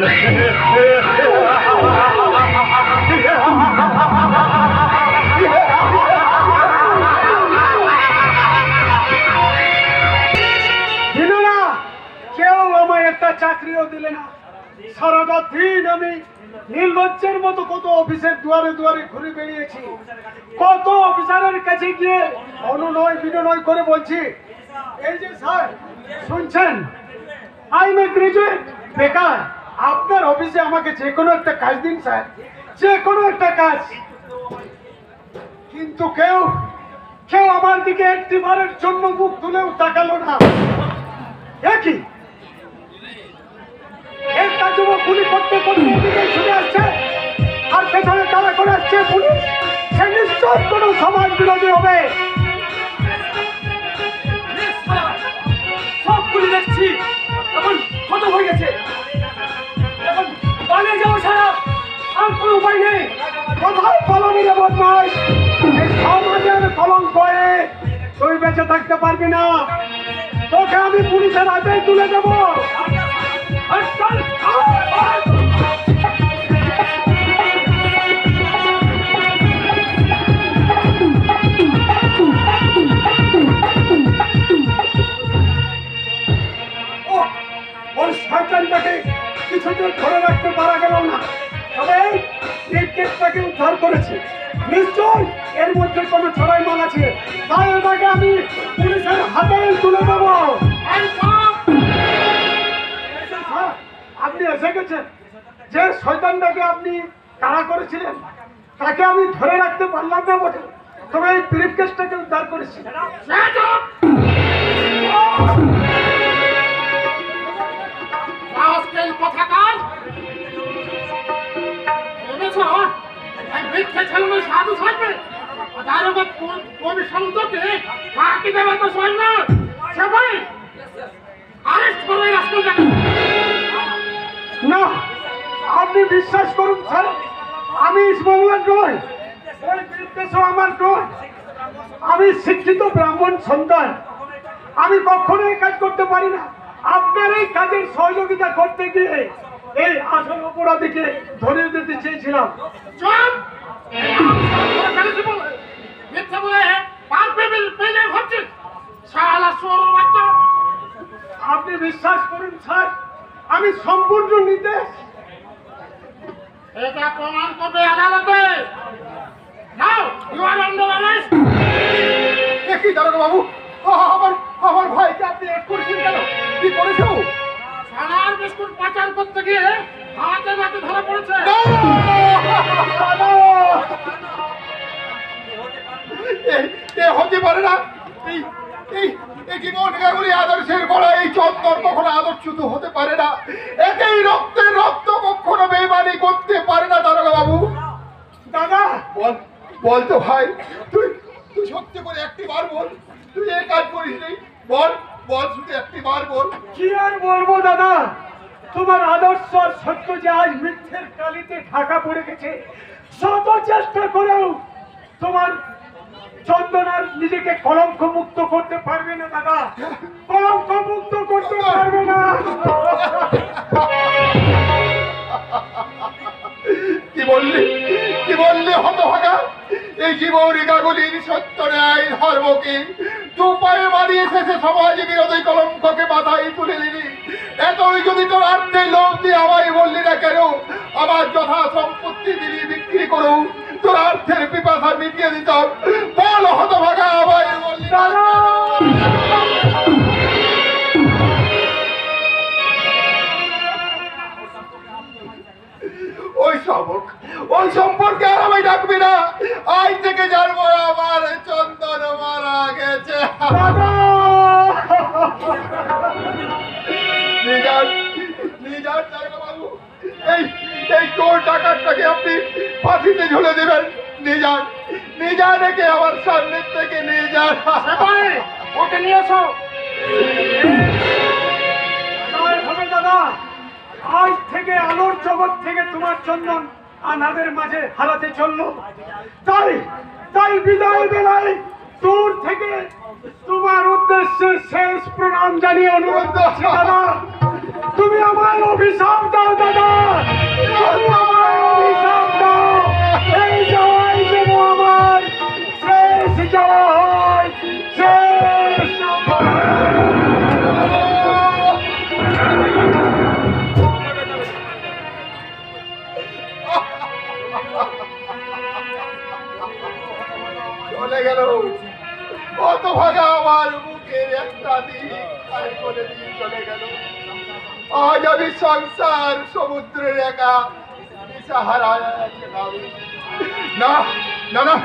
কেউ আমায় একটা চাকরিও দিলে না। সারাটা দিন আমি নির্লজ্জের মতো কত অফিসের দুয়ারে দুয়ারে ঘুরে বেরিয়েছি, কত অফিসারের কাছে গিয়ে অনুনয় বিনয় করে বলছি, এই যে স্যার শুনছেন, আই এম এ গ্রাজুয়েট, বেকার, আপনার অফিসে আমাকে যে কোনো একটা কাজ দিন স্যার, যে কোনো একটা কাজ। কিন্তু কেউ কেউ আমার দিকে একটিবারের জন্য মুখ তুলেও তাকালো না। একই গুলি করতে করতে এদিকে ছুটে আসছে আর পেছনে তারা করে আসছে পুলিশ, সে নিশ্চয় কোনো সমাজ বিরোধী হবে। সবগুলি দেখছি এখন খতম হয়ে গেছে, এখন পালিয়ে যাওয়া ছাড়া আর কোনো উপায় নেই। কোথায় পালাবি রে বদমাস? এই সমাজের কলঙ্ক হয়ে তুই বেঁচে থাকতে পারবি না, তোকে আমি পুলিশের হাতে তুলে দেবো। আর চল, ওই শয়তানটাকে কিছুদিন ধরে রাখতে পারা গেল না, তবে এই কেসটাকে উদ্ধার করেছে। নিশ্চয় এর মধ্যে কোনো ছড়াই মাল আছে, তাই এটাকে আমি পুলিশের হাতে তুলে দেবো। হ্যাঁ, আপনি এসে গেছেন। যে শয়তানটাকে আপনি তাড়া করেছিলেন তাকে আমি ধরে রাখতে পারলাম না বটে, তবে এই ব্রিফ কেসটাকে উদ্ধার করেছি। আজকাল কথাকার ভেবেছো এই মিথ্যে ছেলে সাধু থাকবে, তার উপর কমিশনকে ফাঁকি দেবে তো সই না, সবাই আরেস্ট করে আজকাল যাবে না, আপনি বিশ্বাস করুন স্যার, আমি ইসমাইলের নই, ওই বিদ্বেষও আমার নয়। আমি শিক্ষিত ব্রাহ্মণ সন্তান, আমি কখনো এই কাজ করতে পারি না। আপনার এই কাজের সহযোগিতা করতে গিয়ে এই আসল অপরাধীকে ধরিয়ে দিতে চেয়েছিলাম। চল মিথ্যে বলে পাঁচ পেজে হচ্ছে শালা সর বাচ্চা। আপনি বিশ্বাস করুন স্যার, আমি সম্পূর্ণ নির্দেশ। এটা প্রমাণ করবে আদালতে। Now you are under arrest. দেখি দারোগা বাবু, আমার আমার ভাইকে আপনি এক করেছেন কেন? কি করেছো? ছানার বিস্কুট পাচার করতে গিয়ে হাতে নাতে ধরা পড়েছে। হতে পারে না, এই জীবনগুলি আদর্শের গড়া এই চন্দন কখনো আদর্শিত হতে পারে না। একেই রক্তের রক্ত কখনো বেমানি করতে পারে না দারোগা বাবু। দাদা বল বল তো ভাই, তুই তুই সত্যি করে একটি বার বল, তুই এই কাজ করিস নি। বল বল, শুধু একটি বার বল। কি আর বলবো দাদা, তোমার আদর্শ আর সত্য যে আজ মিথ্যের কালিতে ঢাকা পড়ে গেছে, শত চেষ্টা করেও তোমার চন্দনার নিজেকে কলঙ্ক মুক্ত করতে পারবে না দাদা, কলঙ্ক মুক্ত করতে পারবে না। কি বললি হতভাগা? এই জীবনিকাগুলির সত্য ন্যায় ধর্মকে দুপায়ে মারিয়ে শেষে সমাজ বিরোধী কলঙ্ককে মাথায় তুলে দিলি। এতই যদি তোর আর্থে লোভ দিয়ে আমায় বললি না কেন আমার যথা সম্পত্তি বিলি বিক্রি করো, তোর অর্থের পিপাসা মিটিয়ে দিতাম। বল হতভাগা, আমায় বললি না দাদা ওই সম্পর্কে আর আমি ডাকবি না। আজ থেকে জানবো আমার চন্দন মারা গেছে। নিজার বাবু, এই চোর ডাকাতটাকে আপনি ফাঁসিতে ঝুলে দেবেন। নিজার রেখে আমার সামনের থেকে নিয়ে যান। ওকে নিয়ে এসো। দাদা, আজ থেকে আলোর জগৎ থেকে তোমার চন্দন আনাদের মাঝে হারাতে চললো, তাই বিদায় বেলায় দূর থেকে তোমার উদ্দেশ্যে শেষ প্রণাম জানিয়ে অনুরোধ করছি দাদা, তুমি আমায় অভিশাপ দাও দাদা, তুমি আমায় অভিশাপ দাও। এই যাওয়াই যেন আমার শেষ যাওয়া হয়, শেষ চলে গেল কত ভাগা আমার মুখের একটা দিন খালি করে দিয়ে চলে গেল। আজ আমি সংসার সমুদ্রের একা দিশাহারা এক নাবিক। না না না,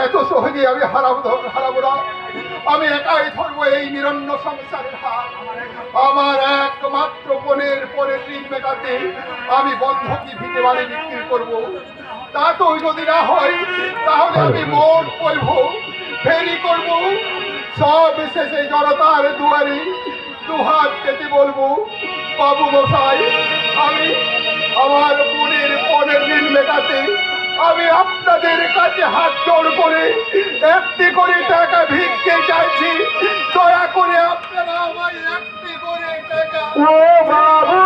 এত সহজে আমি হারাবো না। আমি একাই ধরবো এই নিরন্ন সংসারের হাত। আমার একমাত্র মনের পরের ঋণ মেটাতে আমি বন্ধকি ভিটে বাড়ি বিক্রি করবো। তা তো যদি না হয় তাহলে আমি মোট করব, ফেরি করব, সব শেষে জনতার দুয়ারে দুহাত পেতে বলবো, বাবু মশাই, আমি আমার মনের পরের ঋণ মেটাতে আমি আপনাদের কাছে হাত জোড় করে 1টি করে টাকা ভিক্ষে চাইছি। দয়া করে আপনারা আমায় 1টি করে টাকা। ও বাবু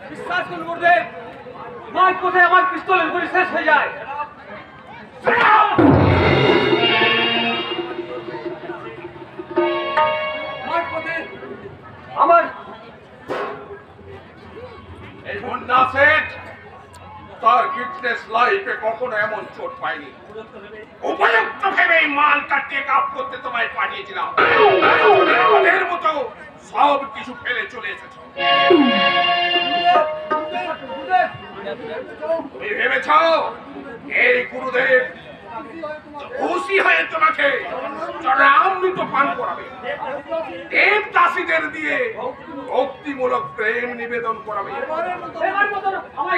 বিশ্বাস করুন গুরুদেব, মাঝ পথে আমার পিস্তলের গুলি শেষ হয়ে যায়। মাঝ পথে আমার এই মুন্না সেট তার ফিটনেস লাইফে কখনো এমন চোট পায়নি। উপযুক্ত ভেবে এই মালটা টেক আপ করতে তোমায় পাঠিয়েছিলাম, এর মতো সব কিছু ফেলে চলে এসেছো। তুমি ভেবেছ এই গুরুদেব খুশি হয়ে তোমাকে চরণামৃত পান করাবে, দেব দাসীদের দিয়ে ভক্তিমূলক প্রেম নিবেদন করাবে। আমার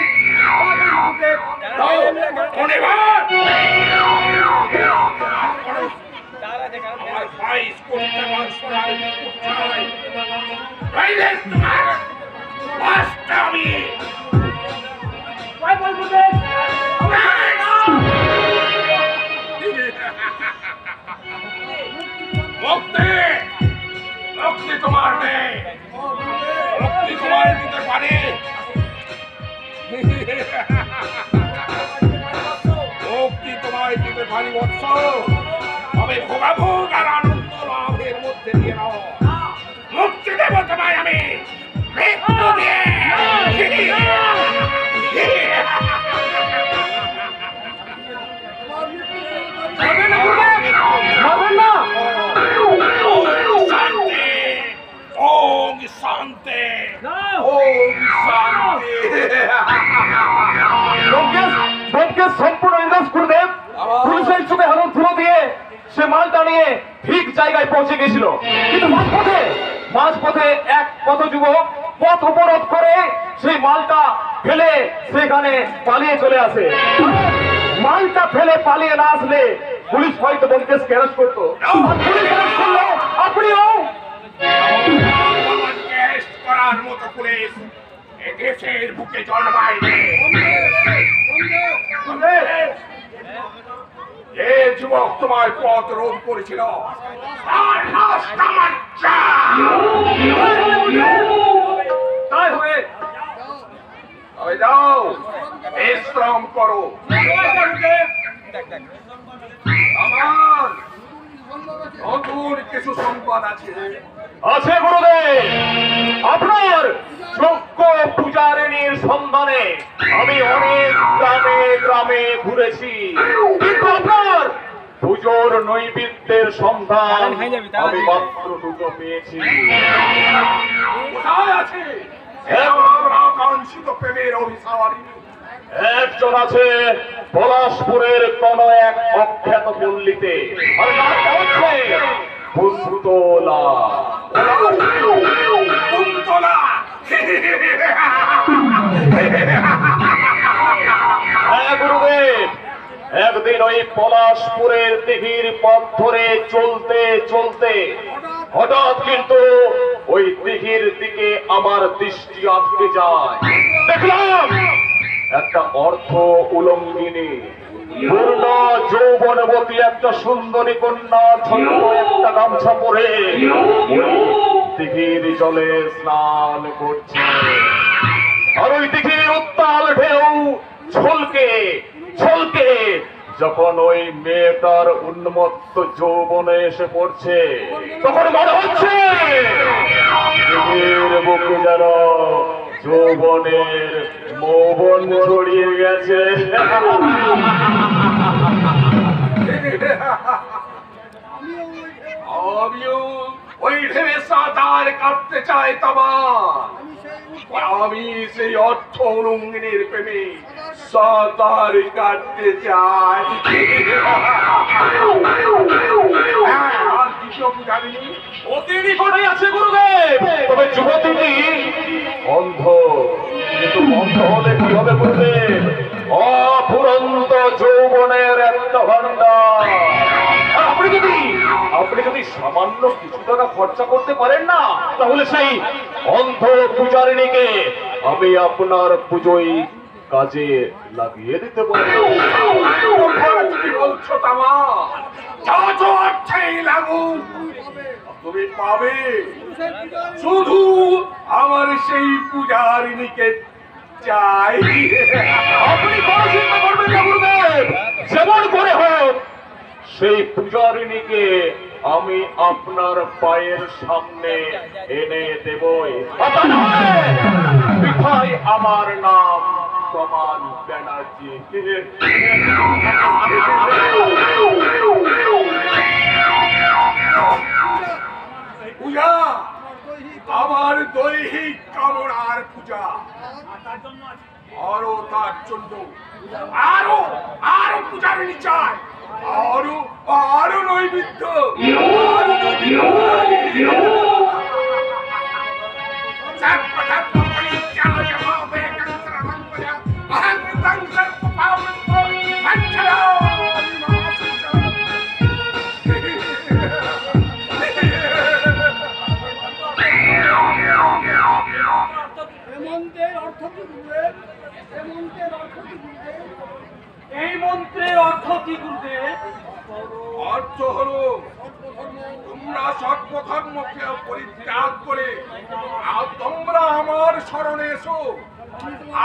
22 কোটি টাকার সোনার মুকুট চাই, নইলে তোমার লাশটা আমি তোমায় দিতে পারি বৎস, তবে ভোগাভোগ আর আনন্দ লাভের মধ্যে দিয়ে নাও। মুক্তি দেব তোমায় আমি মৃত্যু দিয়ে। শান্তি, ওম শান্তি, ওম শান্তি। ব্যোমকেশ সম্পূর্ণ ইন্দাস গুরুদেব পুলিশের চোখে হালুন ধুলো দিয়ে সে মালটা নিয়ে ঠিক জায়গায় পৌঁছে গেছিল, কিন্তু মাঝপথে এক পথযুবক পথ অবরোধ করে সেই মালটা ফেলে সেখানে পালিয়ে চলে আসে। মালটা ফেলে পালিয়ে না আসলে পুলিশ হয়তো ব্যোমকেশকে অ্যারেস্ট করতো। পুলিশ অ্যারেস্ট করলো, আপনিও টেস্ট করার মতো পুলিশ এ দেশের বুকে জন্মায়নি। যে যুবক তোমার পথ রোধ করেছিল তার লাশটা আমার চাই। তাই হবে। তবে যাও, বিশ্রাম করো। আমার নতুন কিছু সংবাদ আছে। আছে গুরুদেব, আপনার যোগ্য পূজারিনীর সন্ধানে আমি অনেক গ্রামে গ্রামে ঘুরেছি, কিন্তু আপনার পুজোর নৈবেদ্যের সন্ধান আমি মাত্র দুটো পেয়েছি। কোথায় আছে আমার আকাঙ্ক্ষিত প্রেমের অভিসারিণী? একজন আছে পলাশপুরের কোন এক অখ্যাত পল্লীতে, আর নামটা হচ্ছে কুন্তলা। কুন্তলা হ্যাঁ গুরুদেব, একদিন ওই পলাশপুরের দিঘির পথ ধরে চলতে চলতে হঠাৎ কিন্তু ওই দিঘির দিকে আমার দৃষ্টি আটকে যায়। দেখলাম একটা অর্ধ উলঙ্গিনী পূর্ণ যৌবনবতী একটা সুন্দরী কন্যা ছোট্ট একটা গামছা পরে ওই দিঘির জলে স্নান করছে। আর ওই দিঘির উত্তাল ঢেউ ছলকে ছলকে যখন ওই মেয়েটার উন্মত্ত যৌবনে এসে পড়ছে, তখন মনে হচ্ছে দিঘির বুকে যেন যৌবনের মৌবন ছড়িয়ে গেছে। আমিও ওই ঢেউয়ে সাঁতার কাটতে চাই তোমার। আমি সেই অর্থ উলঙ্গিনীর প্রেমে সাঁতার কাটতে চাই। আর দ্বিতীয় পূজারিনী অতি নিকটে আছে গুরুদেব, তবে যুবতীটি অন্ধ। কিন্তু অন্ধ হলে কি হবে গুরুদেব? অফুরন্ত যৌবনের একটা ভান্ডার। আর আপনি যদি সামান্য কিছু টাকা খরচা করতে পারেন না, তাহলে সেই অন্ধ পূজারিনীকে আমি আপনার পুজোয় কাজে লাগিয়ে দিতে পারি। কি বলছো তামা? যত অর্থেই লাগুক তুমি পাবে, শুধু আমার সেই পূজারিনীকে চাই। আপনি কোনো চিন্তা করবেন না গুরুদেব, যেমন করে হোক সেই পূজারিনীকে আমি আপনার পায়ের সামনে এনে দেবই। পিঠায় আমার নাম সমান ব্যানার্জি। পূজা আমার দৈহিক কামনার পূজা, আরো তার জন্য আরো আরো পূজারিনী চাই, আরো আরো নৈবেদ্য, আরো এই মন্ত্রের অর্থ কি গুরুদেব? অর্থ হলো তোমরা সর্বধর্মকে পরিত্যাগ করে তোমরা আমার শরণে এসো,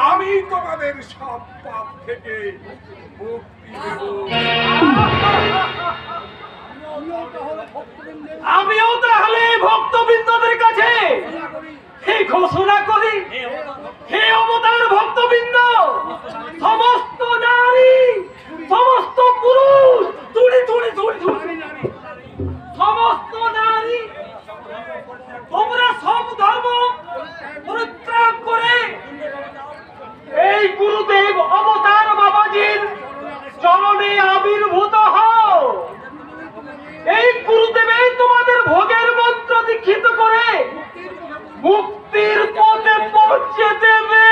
আমি তোমাদের সব পাপ থেকে মুক্তি দেব। আমিও তাহলে ভক্তবৃন্দদের কাছে এই ঘোষণা করি, হে অবতার ভক্তবৃন্দ, সমস্ত নারী, সমস্ত পুরুষ, সমস্ত নারী, তোমরা সব ধর্ম পরিত্যাগ করে এই গুরুদেব অবতার বাবাজির চরণে আবির্ভূত হও। এই গুরুদেবেই তোমাদের ভোগের মন্ত্র দীক্ষিত করে মুক্তির পথে পৌঁছে দেবে।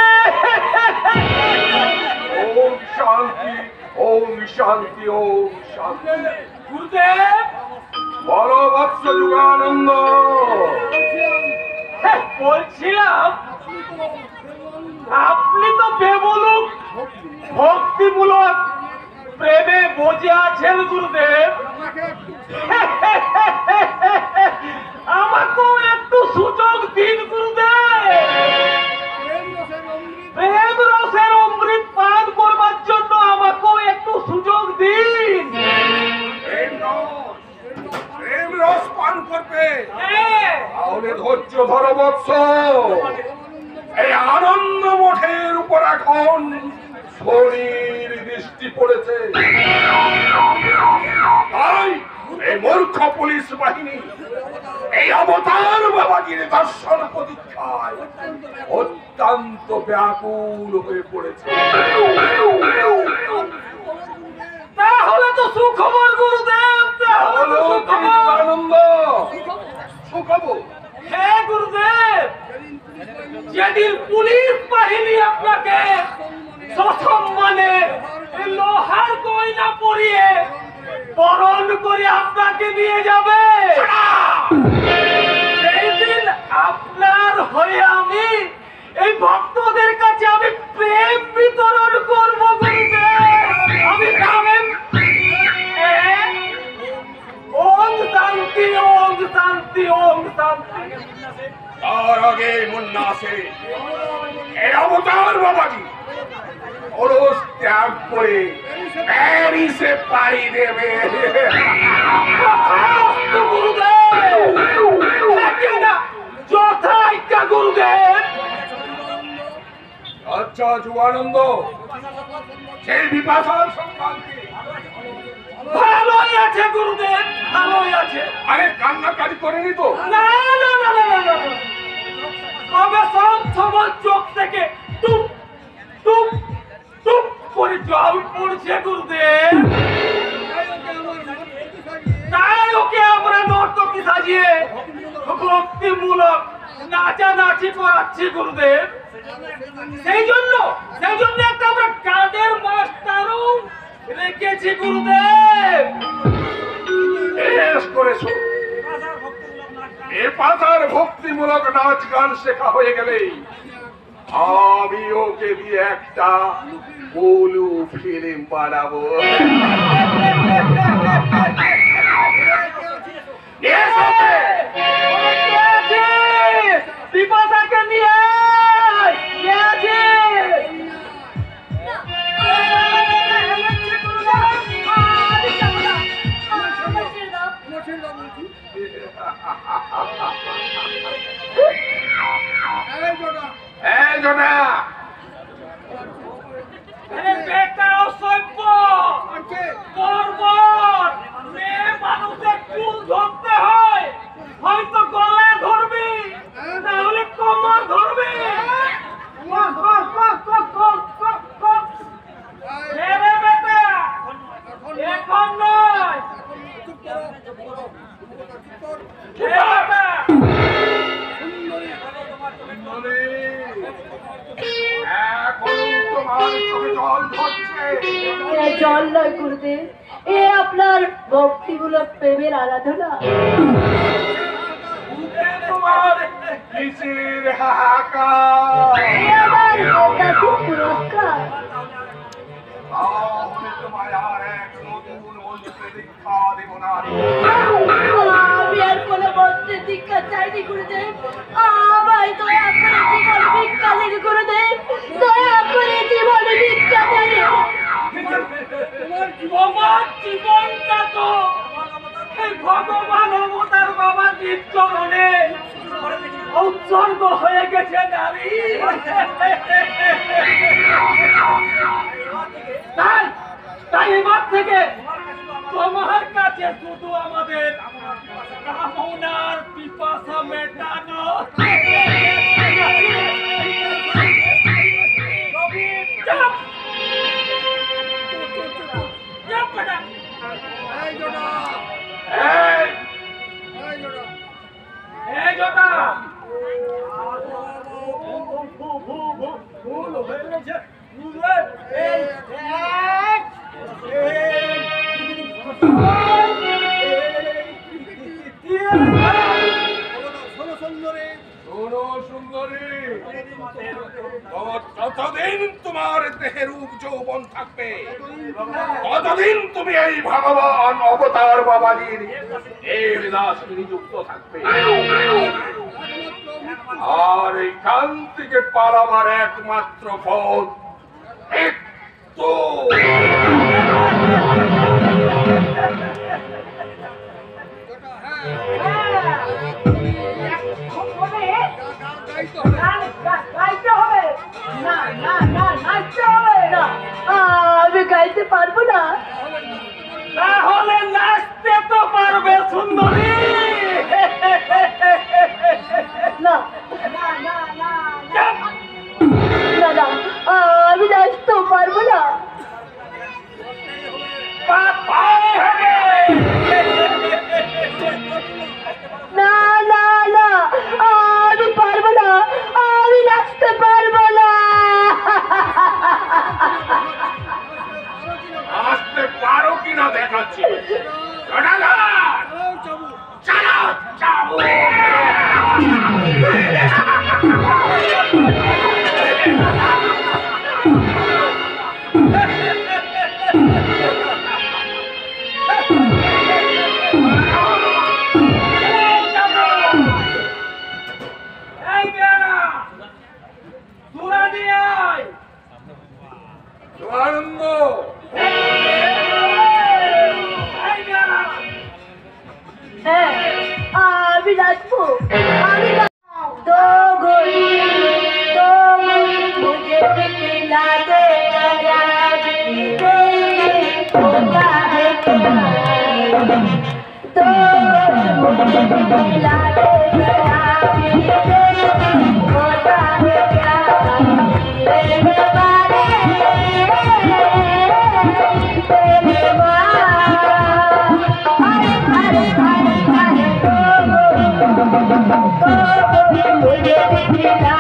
ওম শান্তি, ওম শান্তি, ওম শান্তি। গুরুদেব, বলো বৎস যুগানন্দ। বলছিলাম আপনি তো বেমূলক ভক্তিমূলক প্রেমে বজে আছেন গুরুদেব, আমাকেও একটু সুযোগ দিন গুরুদেব। প্রেম রসের অমৃত পান করবার জন্য আমাকেও একটু সুযোগ দিন। প্রেম রস পান করবে? হ্যাঁ। তাহলে ধৈর্য ধরো বৎস। এই আনন্দ মঠের উপর এখন শনির দৃষ্টি পড়েছে, তাই এই মূর্খ পুলিশ বাহিনী এই অবতার বাবাজির দর্শন প্রতীক্ষায় অত্যন্ত ব্যাকুল হয়ে পড়েছে। তাহলে তো সুখবর গুরুদেব, তাহলে তো সুখবর। আনন্দ সুখবর। হ্যাঁ গুরুদেব, যেদিন পুলিশ বাহিনী আপনাকে সসম্মানে লোহার গয়না পরিয়ে বরণ করে আপনাকে নিয়ে যাবে, সেই দিন আপনার হয়ে আমি এই ভক্তদের কাছে আমি প্রেম বিতরণ করবো গুরুদেব। আমি প্রেম, ওম শান্তি, ওম শান্তি, ওম শান্তি। তার আগে মুন্না আছে এই অবতার বাবাজি ওরস ত্যাগ করে প্যারিসে পাড়ি দেবে। যথাজ্ঞা গুরুদেব। আচ্ছা যুগানন্দ, সেই বিপাশার সংক্রান্তি ভালোই আছে গুরুদেব, ভালোই আছে। আরে কান্নাকাটি করেনি তো? না না না না না, তবে সব সময় চোখ থেকে টুপ টুপ টুপ করে জল পড়ছে গুরুদেব। তাই ওকে আমরা নর্তকী সাজিয়ে ভক্তিমূলক নাচানাচি করাচ্ছি গুরুদেব। সেই জন্য একটা আমরা গানের মাস্টারও রেখেছি গুরুদেব। বেশ করেছো। এ পাতার ভক্তিমূলক নাচ গান শেখা হয়ে গেলে আমি ওকে দিয়ে একটা গোলু ফিল্ম বানাবো। বিপাশাকে নিয়ে মানুষের চুল ধরতে হয়, হয়তো গলায় ধরবি, নাহলে কোমর ধরবি। এখন নয়, জল নয় গুরুদেব, এ আপনার ভক্তিমূলক প্রেমের আরাধনা। তোমার কিসের হাহাকার? এ আমার কাছে পুরস্কার। আমি তোমায় আর এক নতুন মন্ত্রে দীক্ষা দেব না। আমি আর কোনো মন্ত্রের দীক্ষা চাইনি গুরুদেব, আমায় দয়া করে জীবন ভিক্ষা দিন গুরুদেব, দয়া করে জীবন ভিক্ষা দিন। আমার জীবনটা তো এই ভগবান অবতার বাবাজির চরণে উৎসর্গ হয়ে গেছে নারী। তাই এবার থেকে তোমার কাছে শুধু আমাদের কামনার পিপাসা মেটানো। যতদিন তোমার দেহের রূপ যৌবন থাকবে ততদিন তুমি এই ভগবান অবতার বাবাজির এই বিলাস নিযুক্ত থাকবে। আর এইখান থেকে পালাবার একমাত্র পথ একটু আমি গাইতে পারবো না। তাহলে নাচতে তো পারবে সুন্দরী। না দাদা, আমি নাচতেও পারবো না। না না না, আমি পারবো না, আমি নাচতে পারবো না। আসতে পারো কিনা দেখাচ্ছি। আনন্দ আমি নাচবো, আমি मुझे दिखला दे होता है तो मुझे दिखला दे होता है क्या तेरे बारे तेरे मुझे दिखला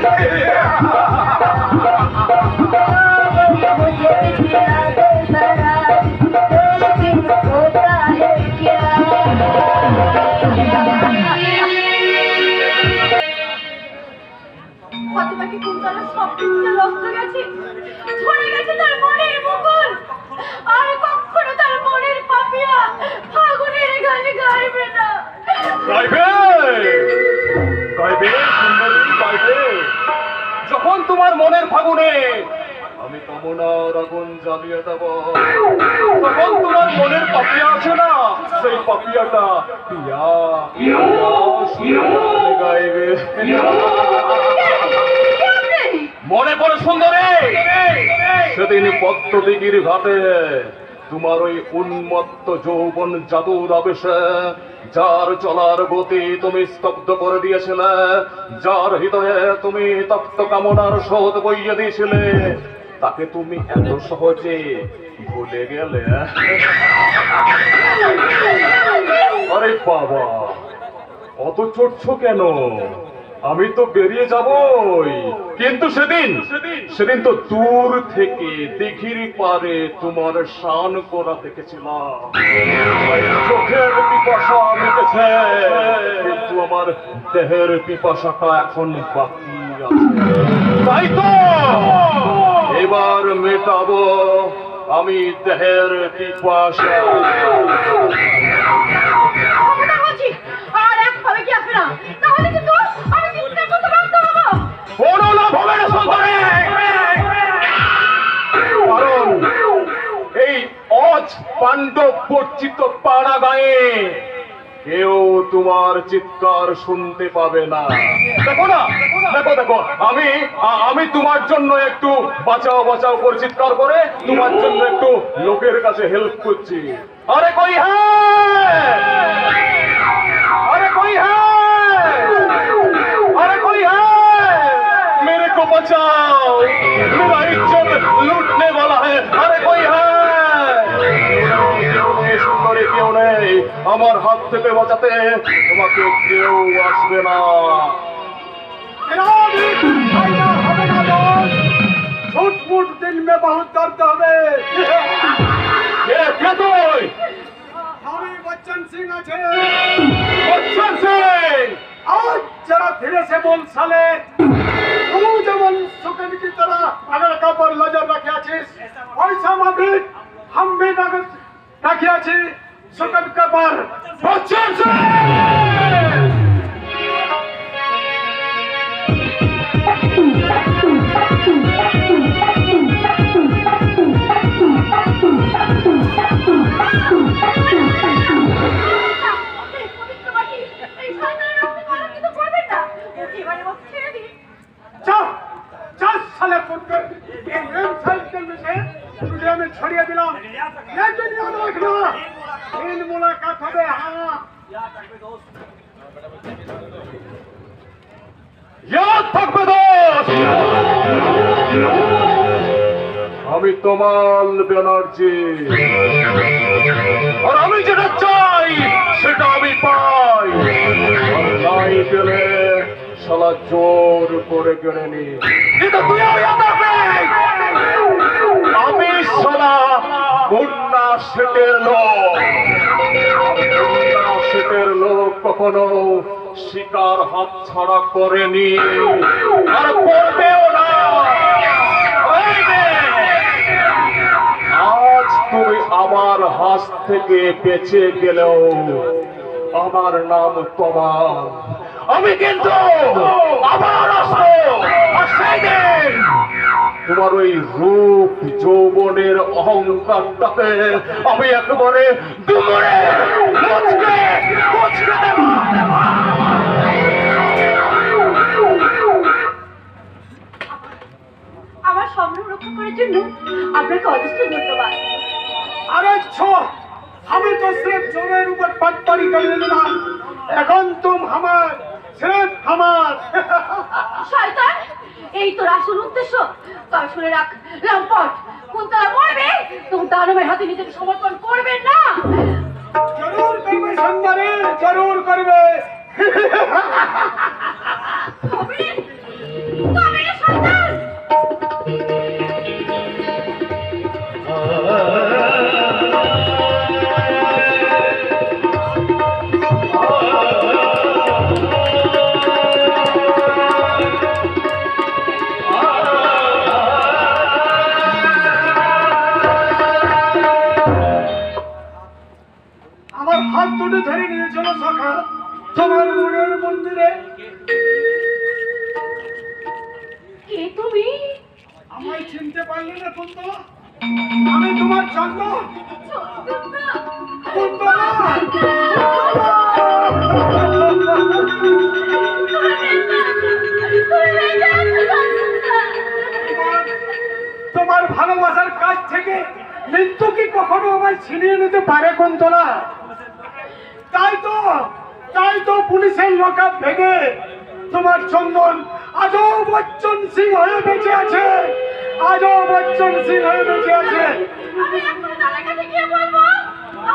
दे যেন সব কিছু নষ্ট গেছে, ঝরে গেছে তার মনের মুকুল, আর কখনো তার মনের পাপিয়া ফাগুনের গানে গাইবে না। গাইবে গাইবে সুন্দরী গাইবে। যখন তোমার মনের ফাগুনে আমি কামনার আগুন জ্বালিয়ে দেব, তখন তোমার মনের পাপিয়া আছে না, সেই পাপিয়াটা পিয়া পিয়া সুন্দর গাইবে। মনে পড়ে সুন্দরী, সেদিন পদ্মদিঘির ঘাটে তোমার ওই উন্মত্ত যৌবন জাদুর আবেশে যার চলার গতি তুমি স্তব্ধ করে দিয়েছিলে, যার হৃদয়ে তুমি তপ্ত কামনার শোধ বইয়ে দিয়েছিলে, তাকে তুমি এত সহজে ভুলে গেলে? আরে বাবা, অত চড়ছো কেন? আমি তো বেরিয়ে যাবই, কিন্তু সেদিন তো দূর থেকে দিঘির পারে তোমার শান করা দেখেছিলাম। চোখের পিপাসা মিটেছে, কিন্তু আমার দেহের পিপাসাটা এখন বাকি আছে। তাই তো এবার মেটাবো আমি দেহের পিপাসা। আর এক পাবে কি আসবে না, তাহলে কিন্তু আমি চিৎকার করতে বাধ্য হবো। কোনো লাভ হবে না সুন্দরী, কারণ এই অজ পাণ্ডব বর্জিত পাড়া গায়ে কেউ তোমার চিৎকার শুনতে পাবে না। দেখো না, দেখো দেখো, আমি তোমার জন্য একটু বাঁচাও বাঁচাও করে চিৎকার করে তোমার জন্য একটু লোকের কাছে হেল্প করছি। আরে কই হ্যাঁ, अरे कोई है, अरे कोई है, मेरे को बचाओ, मेरा इज्जत लूटने वाला है, अरे कोई है। সুন্দরী কেউ নেই আমার হাত থেকে বাঁচাতে, তোমাকে কেউ আসবে না। छुट दिन में बहुत दर्द হবে। কে তুই? আমি বচ্চন সিং আছে। বচ্চন সিং, आज जरा धीरे से बोल साले, तू যেমন সুকেন की तरह अगर का पर नजर रखे आছিস, वैसा माफिक हम भी नजर रखे आছি সুকেন का पर। বচ্চন সিং, तुझे मैं छोड़िए दिलाम, लेकिन याद रखना इन मुलाकात হবে। हाँ याद থাকবে দোস্ত, আমি তমাল ব্যানার্জি, আর আমি যেটা চাই সেটা আমি পাই, আর নাই পেলে শালা জোর করে কেড়ে নি। কিন্তু তুই আমি আমি শালা মুন্না শেঠের লোক, মুন্না শেঠের লোক কখনো শিকার হাত ছাড়া করেনি আর করবেও না। আজ তুমি আমার হাত থেকে বেঁচে গেলেও আমার নাম তমাল, আমি কিন্তু আবার আসবো। আর সেদিন তোমার ওই রূপ যৌবনের অহংকারটাকে আমি একেবারে দুমড়ে মুচকে দেব। আমার সম্মান রক্ষা করার জন্য আপনাকে অজস্র ধন্যবাদ। अरे छो, हमें तो सिर्फ जोरेर ऊपर पटपड़ी कर लेना, এখন तुम हमार सिर्फ हमार। শয়তান, এই তোর আসল উদ্দেশ্য। তবে শুনে রাখ লম্পট, কোন তারা মরবে তুমি দানবের হাতে নিজেকে সমর্পণ করবে না। जरूर करबे सुंदरी, जरूर करबे। তবে তবে রে শয়তান, মনে ধরে নিয়েছিল সখা তোমার মনের মন্দিরে। কে তুমি? আমায় চিনতে পারলে না কুন্তলা? আমি তোমার জন্ম কুন্তলা। তোমার ভালোবাসার কাছ থেকে মৃত্যু কি কখনো আমায় ছিনিয়ে নিতে পারে কুন্তলা? তাই তো পুলিশের লকআপ ভেঙে তোমার চন্দন আজও বচ্চন সিং হয়ে বেঁচে আছে, আজও বচ্চন সিং হয়ে বেঁচে আছে। আমি এখন তার কাছে গিয়ে বলবো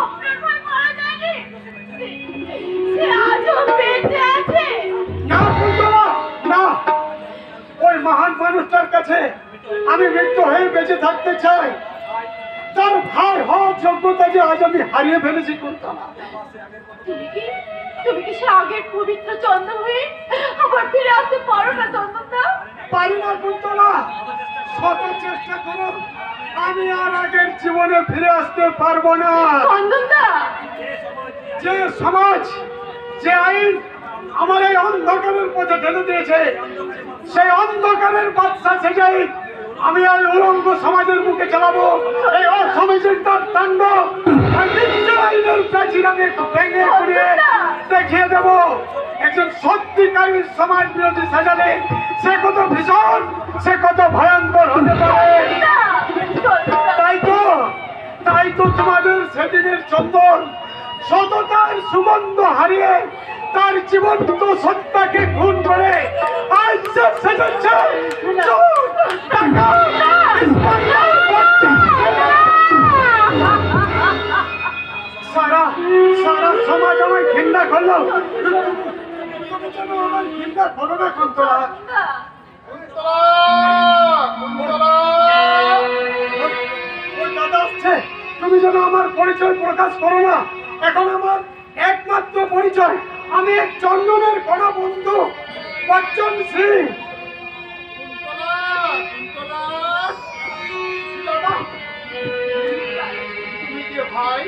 আপনার ভাই মারা যায়নি, সে আজও বেঁচে আছে। না কুন্তলা, না, ওই মহান মানুষটার কাছে আমি মৃত্যু হয়ে বেঁচে থাকতে চাই। তার ভাই হওয়ার যোগ্যতা যে আজ আমি হারিয়ে ফেলেছি কুন্তলা। তুমি কি সে আগের পবিত্র চন্দন হয়ে আবার ফিরে আসতে পারো না চন্দনদা? পারি না কুন্তলা, শত চেষ্টা করো আমি আর আগের জীবনে ফিরে আসতে পারবো না। চন্দনদা, যে সমাজ, যে আইন আমার এই অন্ধকারের পথে ঠেলে দিয়েছে, সেই অন্ধকারের বাদশা সেজাই আমি আর উলঙ্গ সমাজের মুখে চালাবো এই অসামাজিকতার তাণ্ডব। আর নিত্য আইনের প্রাচীর আমি একটু ভেঙে ঘুরিয়ে দেখিয়ে দেবো একজন সত্যিকারী সমাজ বিরোধী সাজালে সে কত ভীষণ, সে কত ভয়ঙ্কর হতে পারে। তাই তো তোমাদের সেদিনের চন্দন সততার সুগন্ধ হারিয়ে তার জীবন্ত সত্তাকে খুন করে আজ সে সেজেছে চোর, ডাকাত, ইস্পাতের বাচ্চা। সারা সমাজ আমায় ঘৃণা করলো, তুমি যেন আমার ঘৃণা করো না কুন্তলা। ওই দাদা আসছে, তুমি যেন আমার পরিচয় প্রকাশ করো না। এখন আমার একমাত্র পরিচয় আমি এক চন্দনের কোনো বন্ধু বচ্চন সিং। তুমি কে ভাই?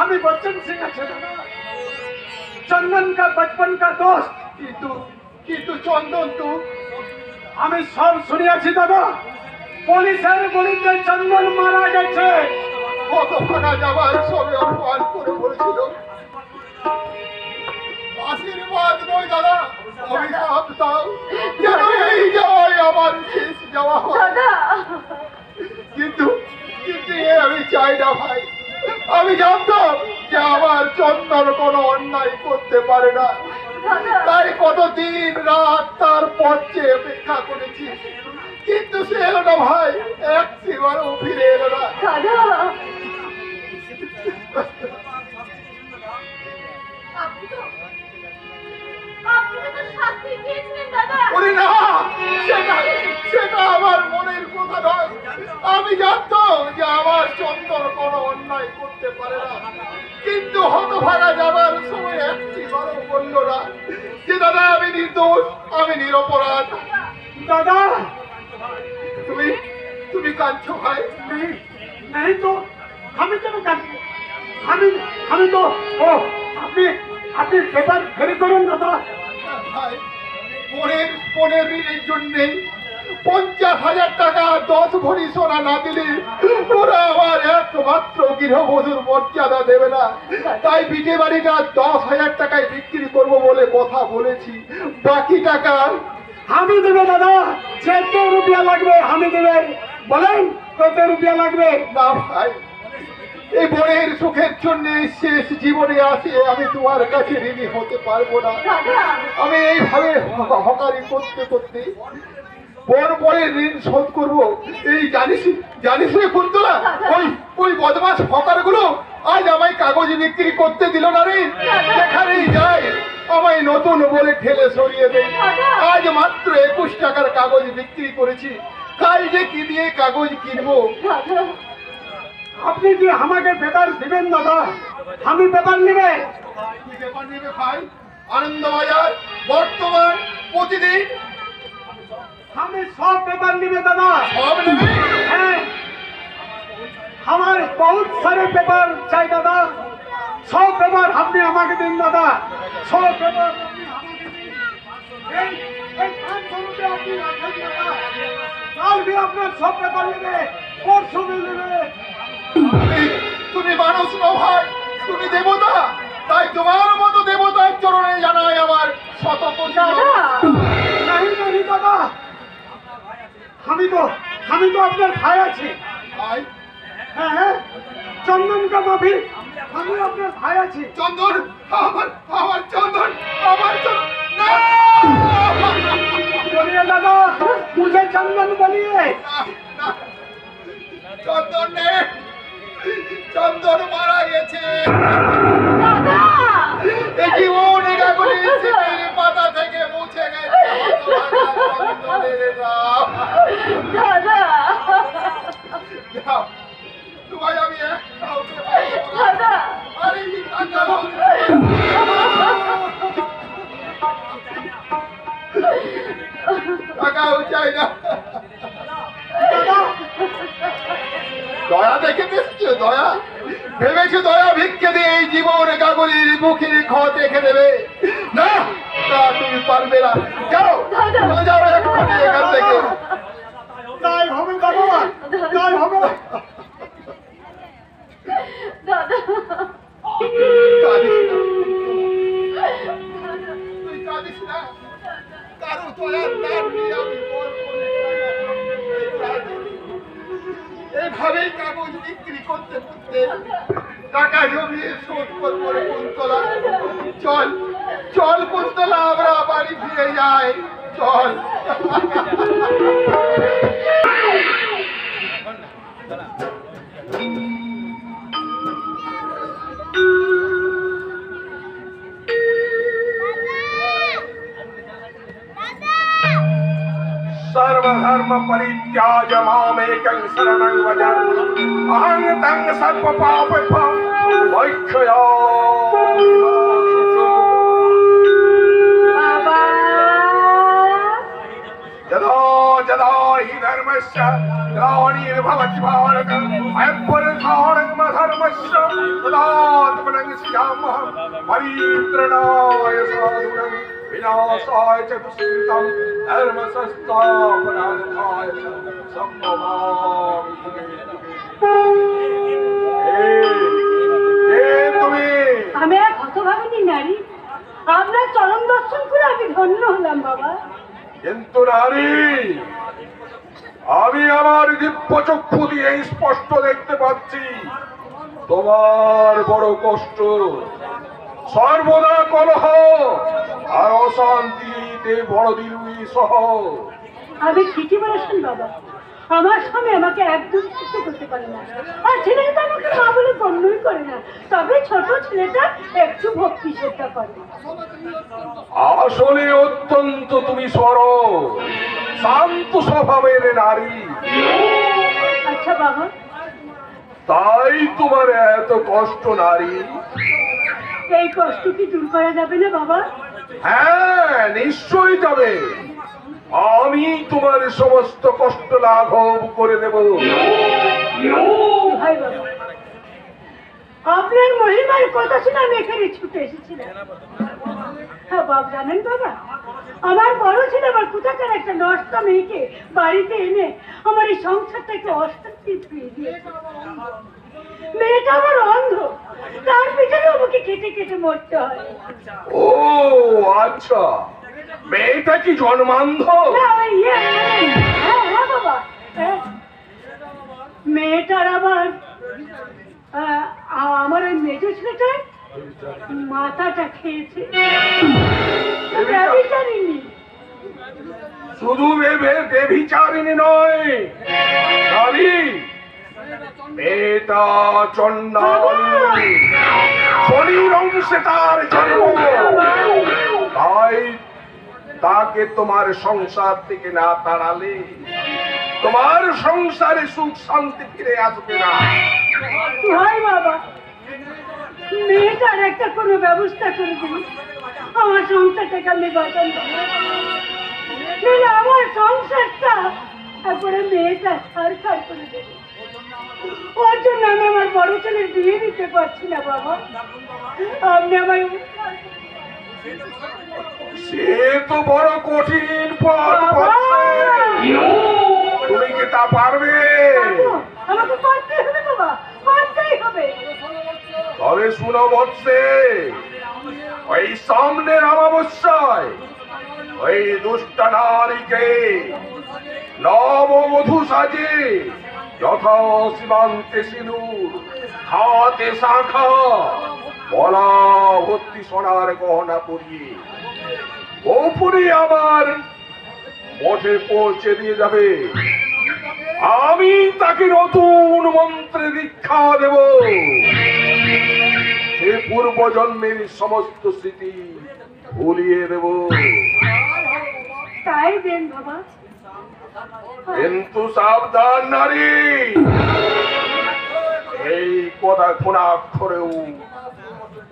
আমি बच्चन सिंह আছে দাদা, চন্দন का बचपन का दोस्त। কিন্তু চন্দন তো আমি সব শুনিয়াছি দাদা, পুলিশের গুলিতে চন্দন মারা গেছে। কত ফাঁকা যাবার সবে অপমান করে বলেছিল। আশীর্বাদ নয় দাদা, অভিশাপ দাও যেন এই যাওয়াই আমার শেষ যাওয়া হয়। দাদা, কিন্তু এ আমি চাই না ভাই। আমি জানতাম যে আমার চন্দন কোনো অন্যায় করতে পারে না, তাই কত দিন রাত তার পথে অপেক্ষা করেছি, কিন্তু সে এলো না ভাই, একবারও ফিরে এলো না। দাদা, আপনি তো শাস্তি দিয়েছিলেন দাদা। ওরে না, সেটা আমার মনের কথা নয়। আমি জানতাম যে আমার চন্দন কোনো অন্যায় করতে পারে না, কিন্তু হতভাগা যাবার সময় একটিবারও বলল না যে দাদা আমি নির্দোষ, আমি নিরপরাধ। দাদা তুমি কাঁদছো ভাই? नहीं तो আমি কেন কাঁদবো? আমি তো ও আপনি পেপার ফেরি করুন দাদা। ভাই, পনের ঋণের জন্যে 50,000 টাকা 10 ভরি সোনা না দিলে ওরা আমার একমাত্র গৃহবধূর মর্যাদা দেবে না। তাই বিটে বাড়িটা 10,000 টাকায় বিক্রি করবো বলে কথা বলেছি। বাকি টাকা আমি দেবে দাদা, যত রুপিয়া লাগবে আমি দেবে। বলেন কত রুপিয়া লাগবে? না ভাই, এই বোনের সুখের জন্য শেষ জীবনে আসে আমি তোমার কাছে ঋণী হতে পারবো না। আমি এইভাবে হকারি করতে করতে পরে ঋণ শোধ করবো। এই জানিস রে কুন্তলা, ওই বদমাস হকার গুলো আজ আমায় কাগজ বিক্রি করতে দিল না রে। যেখানেই যায় আমায় নতুন বলে ঠেলে সরিয়ে দেয়। আজ মাত্র 21 টাকার কাগজ বিক্রি করেছি, কাল যে কি দিয়ে কাগজ কিনবো। আপনি কি আমাকে পেপার দিবেন দাদা? আমি পেপার নেবে। পেপার নেবে ভাই? আনন্দবাজার, বর্তমান, প্রতিদিন আমি সব পেপার নেবে দাদা। সব নেবে? হ্যাঁ, আমার বহুত সারে পেপার চাই দাদা। সব ব্যাপার আপনি আমাকে দিন দাদা, সব ব্যাপার আপনি আমাকে দিন। এই 500 রুপিয়া আপনি রাখেন দাদা, কালকে আপনার সব ব্যাপার নেবে, পরশু নেবে। তুমি মানুষ নও ভাই, তুমি দেবতা, তাই তোমার মতো দেবতার চরণে জানাই আমার শত কোটি দাদা নাহি নাহি দাদা, আমি তো আপনার ভাই আছি। ভাই হ্যাঁ হ্যাঁ, চন্দন কা মাফি, আমি আপনার ভাই আছি। চন্দন, আমার চন্দন, আমার চন্দন না! बोलिए दादा, मुझे चंदन बोलिए। না, চন্দন নেই, চন্দন মারা গেছে। দাদা এই জীবন একাগুলি স্মৃতির পাতা থেকে মুছে গেছে। চন্দনের নাম। দাদা যাও, তোমায় আমি কাউকে পাবো না। দাদা আরে কি টাকা দাও। টাকাও চাই না। দয়া দেখে এসেছো, দয়া ভেবেছো দয়া ভিক্ষে দিয়ে এই জীবন কাগলির মুখের ক্ষত দেখে দেবে না, তা তুমি পারবে না। যাও, চলে যাও এক্ষুনি এখান থেকে। তাই হবে দাদা, তাই হবে। দাদা কাঁদিস না, তুই কাঁদিস না। কারো দয়ার দান নিয়ে আমি বল করে এইভাবেই কাগজ বিক্রি করতে করতে টাকা জমিয়ে শোধ করবো রে কুন্তলা। চল চল কুন্তলা, আমরা বাড়ি ফিরে যাই, চল। सर्वधर्म परित्याज मामेकं शरणं व्रज अहं तं सर्व पापभ्यो मोक्षयामि। বাবা यदा यदा हि धर्मस्य ग्लानिर्भवति भारत अयं परिधानमधर्मस्य तदात्मनं स्यामः परित्रणाय साधुनं विनाशाय च दुष्कृतं धर्म संस्थापनार्थाय च संभवामि युगे। তুমি আমি এক হতভাগিনী নারী, আপনার চরণ দর্শন করে আমি ধন্য হলাম বাবা। কিন্তু নারী, আমি আমার দিব্য চক্ষু দিয়ে স্পষ্ট দেখতে পাচ্ছি তোমার বড় কষ্ট, সর্বদা কলহ আর অশান্তিতে বড় দিলুই সহ। আমি ঠিকই বলেছেন বাবা, আমার স্বামী আমাকে একদম সহ্য করতে পারে না, আর ছেলেটা আমাকে মা বলে গণ্যই করে না, তবে ছোট ছেলেটা একটু ভক্তি শ্রদ্ধা করে। আসলে অত্যন্ত তুমি সরল শান্ত স্বভাবের নারী, আচ্ছা বাবা, তাই তোমার এত কষ্ট নারী। এই কষ্ট কি দূর করা যাবে না বাবা? হ্যাঁ, নিশ্চয়ই যাবে। আমি তোমার সমস্ত কষ্ট লাঘব করে দেব। ভাই বাবা, আপনার মহিমার কথা শুনে আমি এখানে ছুটে এসেছিলাম। হ্যাঁ বাবা, জানেন বাবা, আমার বড় ছেলে আমার কোথাকার একটা নষ্ট মেয়েকে বাড়িতে এনে আমার এই সংসারটাকে অশান্তি ধুয়ে দিয়েছে। মেয়েটা আমার অন্ধ, তার পিছনে আমাকে কেটে কেটে মরতে হয়। ও আচ্ছা, মেয়েটা কি জন্মান্ধ? হ্যাঁ বাবা, হ্যাঁ। মেয়েটার আবার আমার ওই মেজো ছেলেটার মাথাটা খেয়েছে। ব্যভিচারিণী। শুধু বেভিচারিণী নয় নারী, মেয়েটা চণ্ডালী, শনির অংশে তার জন্ম। তাই তাকে তোমার সংসার থেকে না তাড়ালে তোমার সংসারে সুখ শান্তি ফিরে আসবে না। ভাই বাবা, মেয়েটার একটা কোনো ব্যবস্থা করে দিন, আমার সংসারটাকে আমি বাঁচান। আমার সংসারটা তারপরে মেয়েটা ছাড় করে দেবে। ওর জন্য আমি আমার বড় ছেলের বিয়ে দিতে পারছি না বাবা। আপনি আমার সে তো বড় কঠিন পথ বাবা! বৎসে। তুমি কি তা পারবে? আমাকে পারতেই হবে বাবা, পারতেই হবে। তবে শুনো বৎসে, ওই সামনের অমাবস্যায় ওই দুষ্ট নারীকে নববধূ সাজে যথা সীমান্তে সিঁদুর, হাতে শাখা, গলা ভর্তি সোনার গহনা পরিয়ে গোপনে আমার মঠে পৌঁছে দিয়ে যাবে। আমি তাকে নতুন মন্ত্রে দীক্ষা দেব। সে পূর্ব জন্মের সমস্ত স্মৃতি ভুলিয়ে দেব। তাই দেন বাবা। কিন্তু সাবধান নারী, এই কথা ক্ষণাক্ষরেও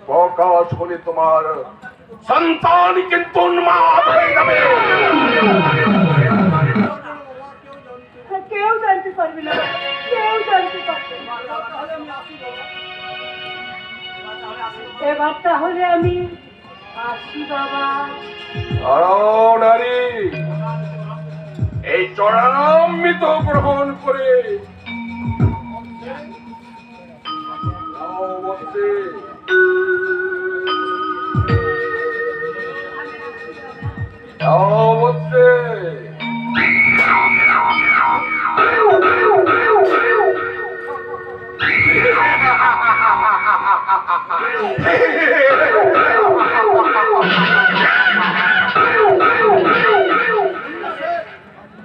প্রকাশ হলে তোমার সন্তান কিন্তু উন্মাদ হয়ে যাবে। কেউ জানতে পারবে না, কেউ জানতে পারবে না। এবার তাহলে আমি আসি বাবা। দাঁড়াও নারী, এই চরণামৃত গ্রহণ করে যাও বৎসে। যাও বৎসে।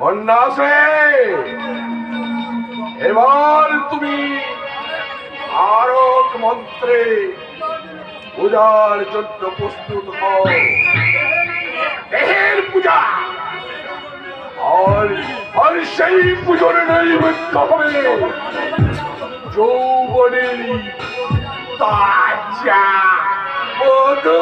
কন্যাসে, এবার তুমি আরো মন্ত্রে পূজার জন্য প্রস্তুত হও। দেহের পূজা আর সেই পুজোর নৈবেদ্য হবে যৌবনের তাজা মধু।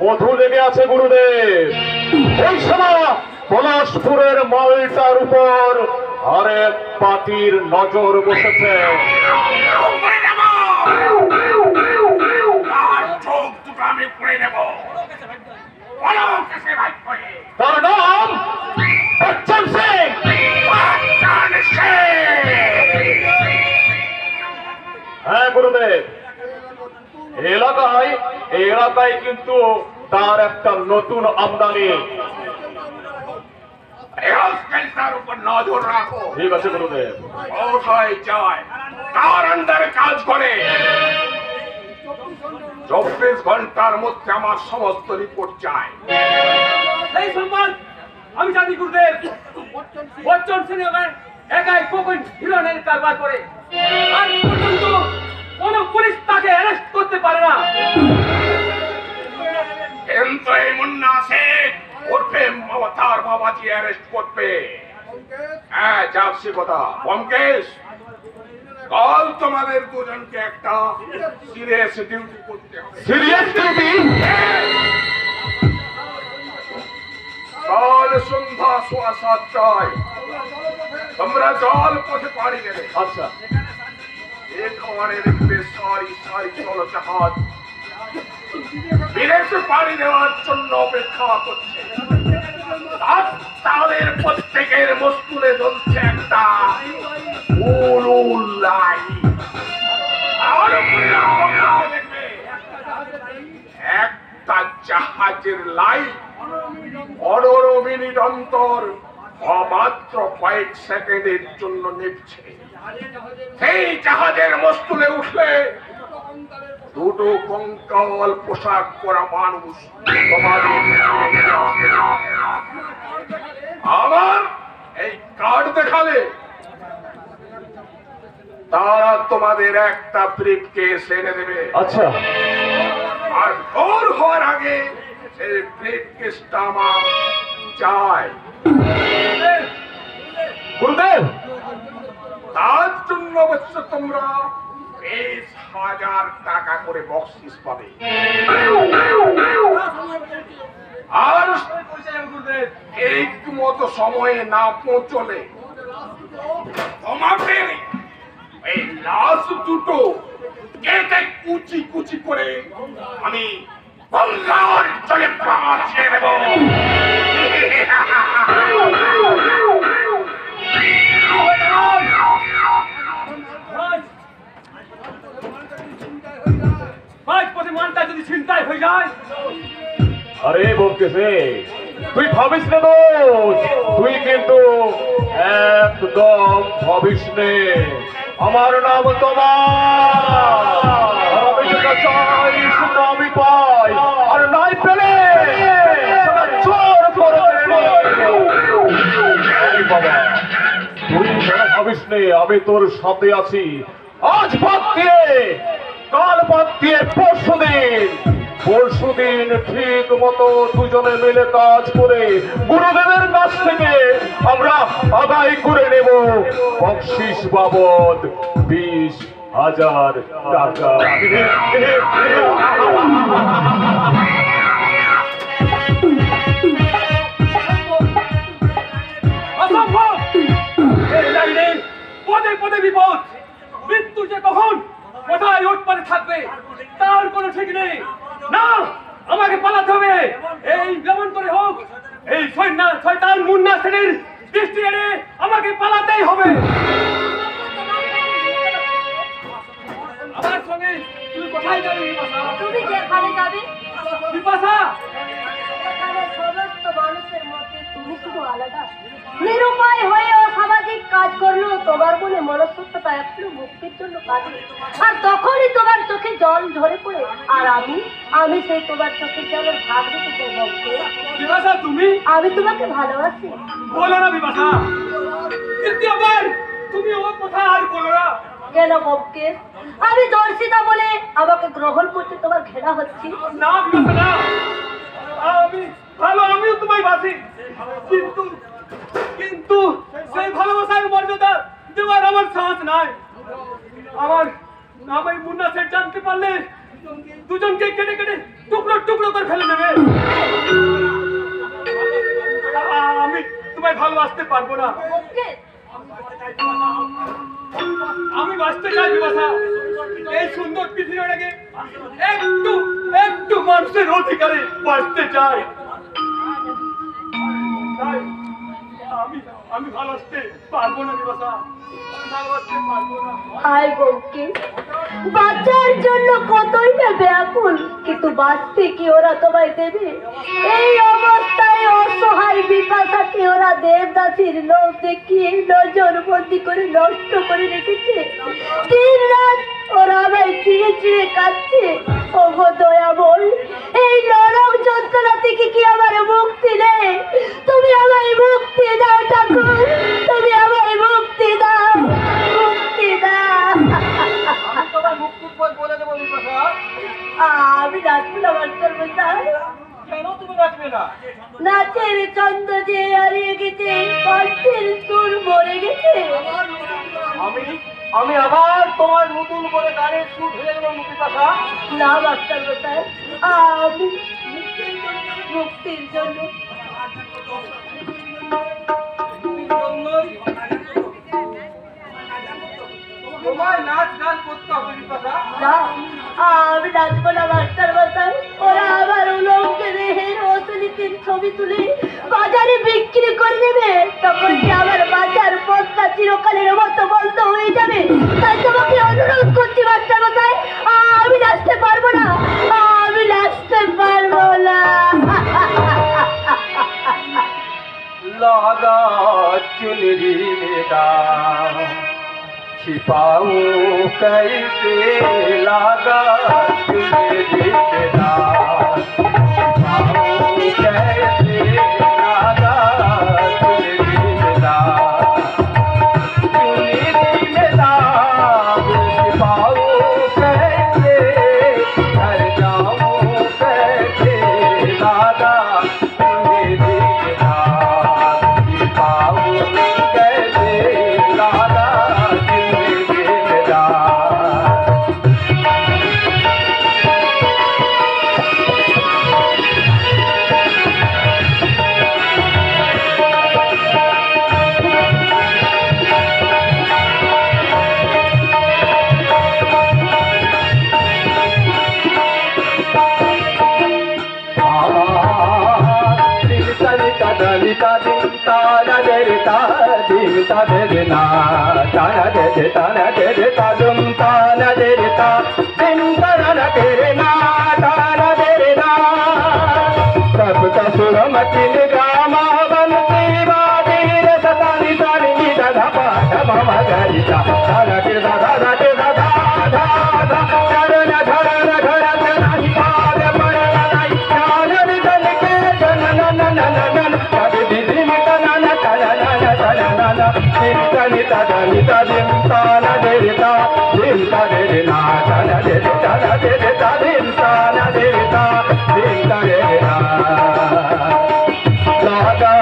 মধু লেগে আছে গুরুদেব। ওই সময় পলাশপুরের মালটার উপর আরেক পাতির নজর বসেছে। তার নাম বচ্চন সিং। হ্যাঁ গুরুদেব, এলাকায় কিন্তু তার একটা নতুন আমদানি। তার উপর নজর রাখো। ঠিক আছে গুরুদেব। কোথায় যায়, কার আন্ডারে কাজ করে, 24 ঘন্টার মধ্যে আমার সমস্ত রিপোর্ট চাই। এই সম্মান আমি জানি গুরুদেব। বচ্চন সিং একাই কোকন হিরোনের কারবার করে, আজ পর্যন্ত কোন পুলিশ তাকে অ্যারেস্ট করতে পারে না। কিন্তু এই মুন্না শেখ ওরফে তার বাবাজি অ্যারেস্ট করবে। হ্যাঁ, যাচ্ছি কথা ব্যোমকেশ, কাল তোমাদের দুজনকে একটা সিরিয়াস ডিউটি করতে হবে। Serious duty? কাল সন্ধ্যা 7:15টায় তোমরা জল পথে পাড়ি দেবে। আচ্ছা। এখানে দেখবে সারি সারি জলজাহাজ বিদেশে পাড়ি দেওয়ার জন্য অপেক্ষা করছে। আর তাদের প্রত্যেকের মস্তুলে জ্বলছে একটা উলুল লাইট। আর দেখবে একটা জাহাজের লাইট 15 মিনিট অন্তর মাত্র কয়েক সেকেন্ডের জন্য নিভছে। সেই জাহাজের মস্তুলে উঠলে দুটো কঙ্কাল পোশাক পরা মানুষ আমার এই কার্ড দেখালে তারা তোমাদের একটা ব্রিফকেস এনে দেবে। আচ্ছা। আর ভোর হওয়ার আগে সেই ব্রিফকেসটা আমার চাই। গুরুদেব, তার জন্য অবশ্য তোমরা 20,000 টাকা করে বকশিস পাবে। আর মতো সময়ে না পৌঁছলে তোমাদের এই লাশ দুটো কেটে কুচি কুচি করে আমি গঙ্গার জলে ভাসিয়ে দেব। মানটা যদি চিন্তায় হয়ে যায়, আরে বলতেছে তুই ভাবিস না দোষ, তুই কিন্তু একদম ভাবিস নে। আমার নাম তোমার, আমি যেটা চাই সেটা আমি পাই, আর নাই পেলে চোর করে বাবা। তুই কেন ভাবিস নে আমি তোর সাথে আছি। আজ বাদ দিয়ে, কাল বাদ দিয়ে পরশুদিন ঠিক মতো দুজনে মিলে কাজ করে গুরুদেবের কাছ থেকে আমরা আদায় করে নেব বকশিস বাবদ 20,000 টাকা। অসম্ভব! এই লাইনে পদে পদে বিপদ। মৃত্যু যে কখন কোথায় উৎপাদে থাকবে তার কোনো ঠিক নেই। না, আমাকে পালাতে হবে। এই যেমন করে হোক এই শয়তান মুন্না সেনের দৃষ্টি এড়ে আমাকে পালাতেই হবে। আমার সঙ্গে তুমি কোথায় যাবে বিপাশা? তুমি যেখানে যাবে বিপাশা, সেখানে সমস্ত মানুষের মধ্যে তুমি শুধু আলাদা। নিরুপায় হয়ে অসামাজিক কাজ করলেও তোমার মনে মনস্তত্বতা একটু মুক্তির জন্য কাঁদে, আর তখনই তোমার চোখে জল ঝরে পড়ে। আর আমি সেই তোমার চোখের জলের ভাগ দিতে চাই। বিপাশা তুমি? আমি তোমাকে ভালোবাসি। বলো না বিপাশা, দ্বিতীয়বার তুমি ও কথা আর বলো না। কেন ববকে? আমি দর্শিতা বলে আমাকে গ্রহণ করতে তোমার ঘৃণা হচ্ছে? না বিপাশা না, আমিও তোমায় বাসি, কিন্তু সেই ভালোবাসার মর্যাদা দেওয়ার আমার সাহস নাই। আমার মুন্না সেট জানতে পারলে দুজনকে কেটে কেটে টুকরো টুকরো করে ফেলে দেবে। আমি তোমায় ভালোবাসতে পারবো না। ববকে, আমি বাঁচতে চাই বিপাশা, এই সুন্দর পৃথিবীটাকে একটু মানুষের অধিকারে বাঁচতে চাই। তাই আমি ভালোবাসতে পারবো না বিপাশা, ভালোবাসতে পারবো না। হাই ববকে, বাঁচার জন্য কতই না ব্যাকুল, কিন্তু বাঁচতে কি ওরা তোমায় দেবে? এই অবস্থায় অসহায় বিপাশাকে ওরা দেবদাসীর লোভ দেখিয়ে নজরবন্দি করে নষ্ট করে রেখেছে। দিন রাত ওরা আমায় চিড়ে চিড়ে কাঁদছে। ওগো দয়াময়, এই নরক যন্ত্রণা থেকে কি আমার মুক্তি নেই? তুমি আমায় মুক্তি দাও ঠাকুর, তুমি আমায় মুক্তি দাও, মুক্তি দাও। আমি তোমার মুক্তির পথ বলে দেবো বিপাশা। আমি নাচবো না মাস্টার মশাই। কেন তুমি নাচবে না? নাচের ছন্দ যে হারিয়ে গেছে, কণ্ঠের সুর মরে গেছে। আমি আবার তোমার নতুন করে গানের সুর ধরে দেবো বিপাশা। না মাস্টার মশাই, আমি মুক্তির জন্য তোমায় নাচ গান করতে হবে বিপাশা। না, আমি নাচবো না মাস্টার মশাই। ওরা আমার উলঙ্গ দেহের অশ্লীল ছবি তুলে বাজারে বিক্রি করে দেবে, তখন কি আমার বাজার পথটা চিরকালের মতো বন্ধ হয়ে যাবে? তাই তোমাকে অনুরোধ করছি মাস্টার মশাই, আমি নাচতে পারবো না, আমি নাচতে পারবো না। लगा चुनरी मेरा छिपाऊं कैसे, लगा चुनरी मेरा छिपाऊं कैसे, लगा चुनरी मेरा छिपाऊं कैसे, घर जाऊं कैसे, लगा चुनरी मेरा তা দিন তারা দে রে তা দিন তা দে রে না তারা দে রে তারা দে রে তা দুম তারা দে রে তা দিন তারা দে রে না तारा दे रे ना सब कसुर मतिन गामा बनती बादी रे सतानी तानी नीता धपा धपा मगरिता तारा के दादा दादा दादा दादा चरण धरण धरण नहीं पाद पर नहीं चानन दल के जन नन नन नन कभी दीदी मिटा नन तन नन तन नन तन तन तन ताना दे रे ता दिन ता दे रे ना ताना दे रे ताना दे रे ता दिन ताना दे रे ता दिन ता दे रे ना लागा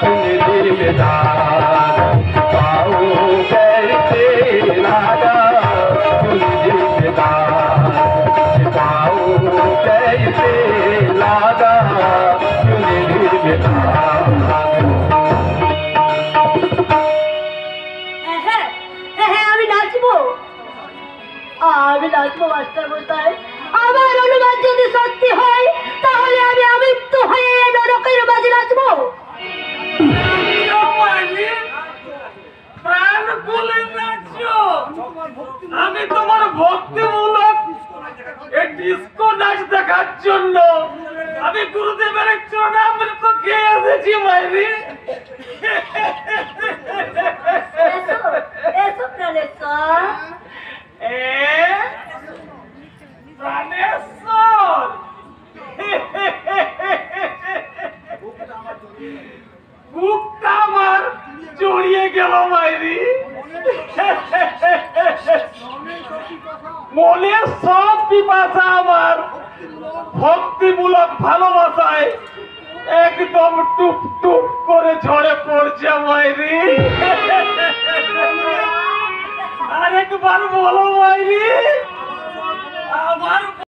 तुम दिल में दाग पाऊं कैसे लागा तुम दिल में दाग पाऊं कैसे लागा तुम दिल में दाग আমি নাচবো মাস্টার মশাই। আমার অনুমান যদি সত্যি হয় তাহলে আমি আমৃত্যু হয়ে নরকের মাঝে নাচবো। আমি তোমার ভক্তিমূলক এই ডিস্কো নাচ দেখার জন্য আমি গুরুদেবের চরণামৃত খেয়ে এসেছি মাইরি। এসো এসো প্রাণেশ্বর। প্রাণেশ্বর বুকটা আমার জড়িয়ে গেল মাইরি। মনের সব পিপাসা আমার ভক্তিমূলক ভালোবাসায় একদম টুপ টুপ করে ঝরে পড়ছে মাইরি। আরেকবার বলো মাইরি। আমার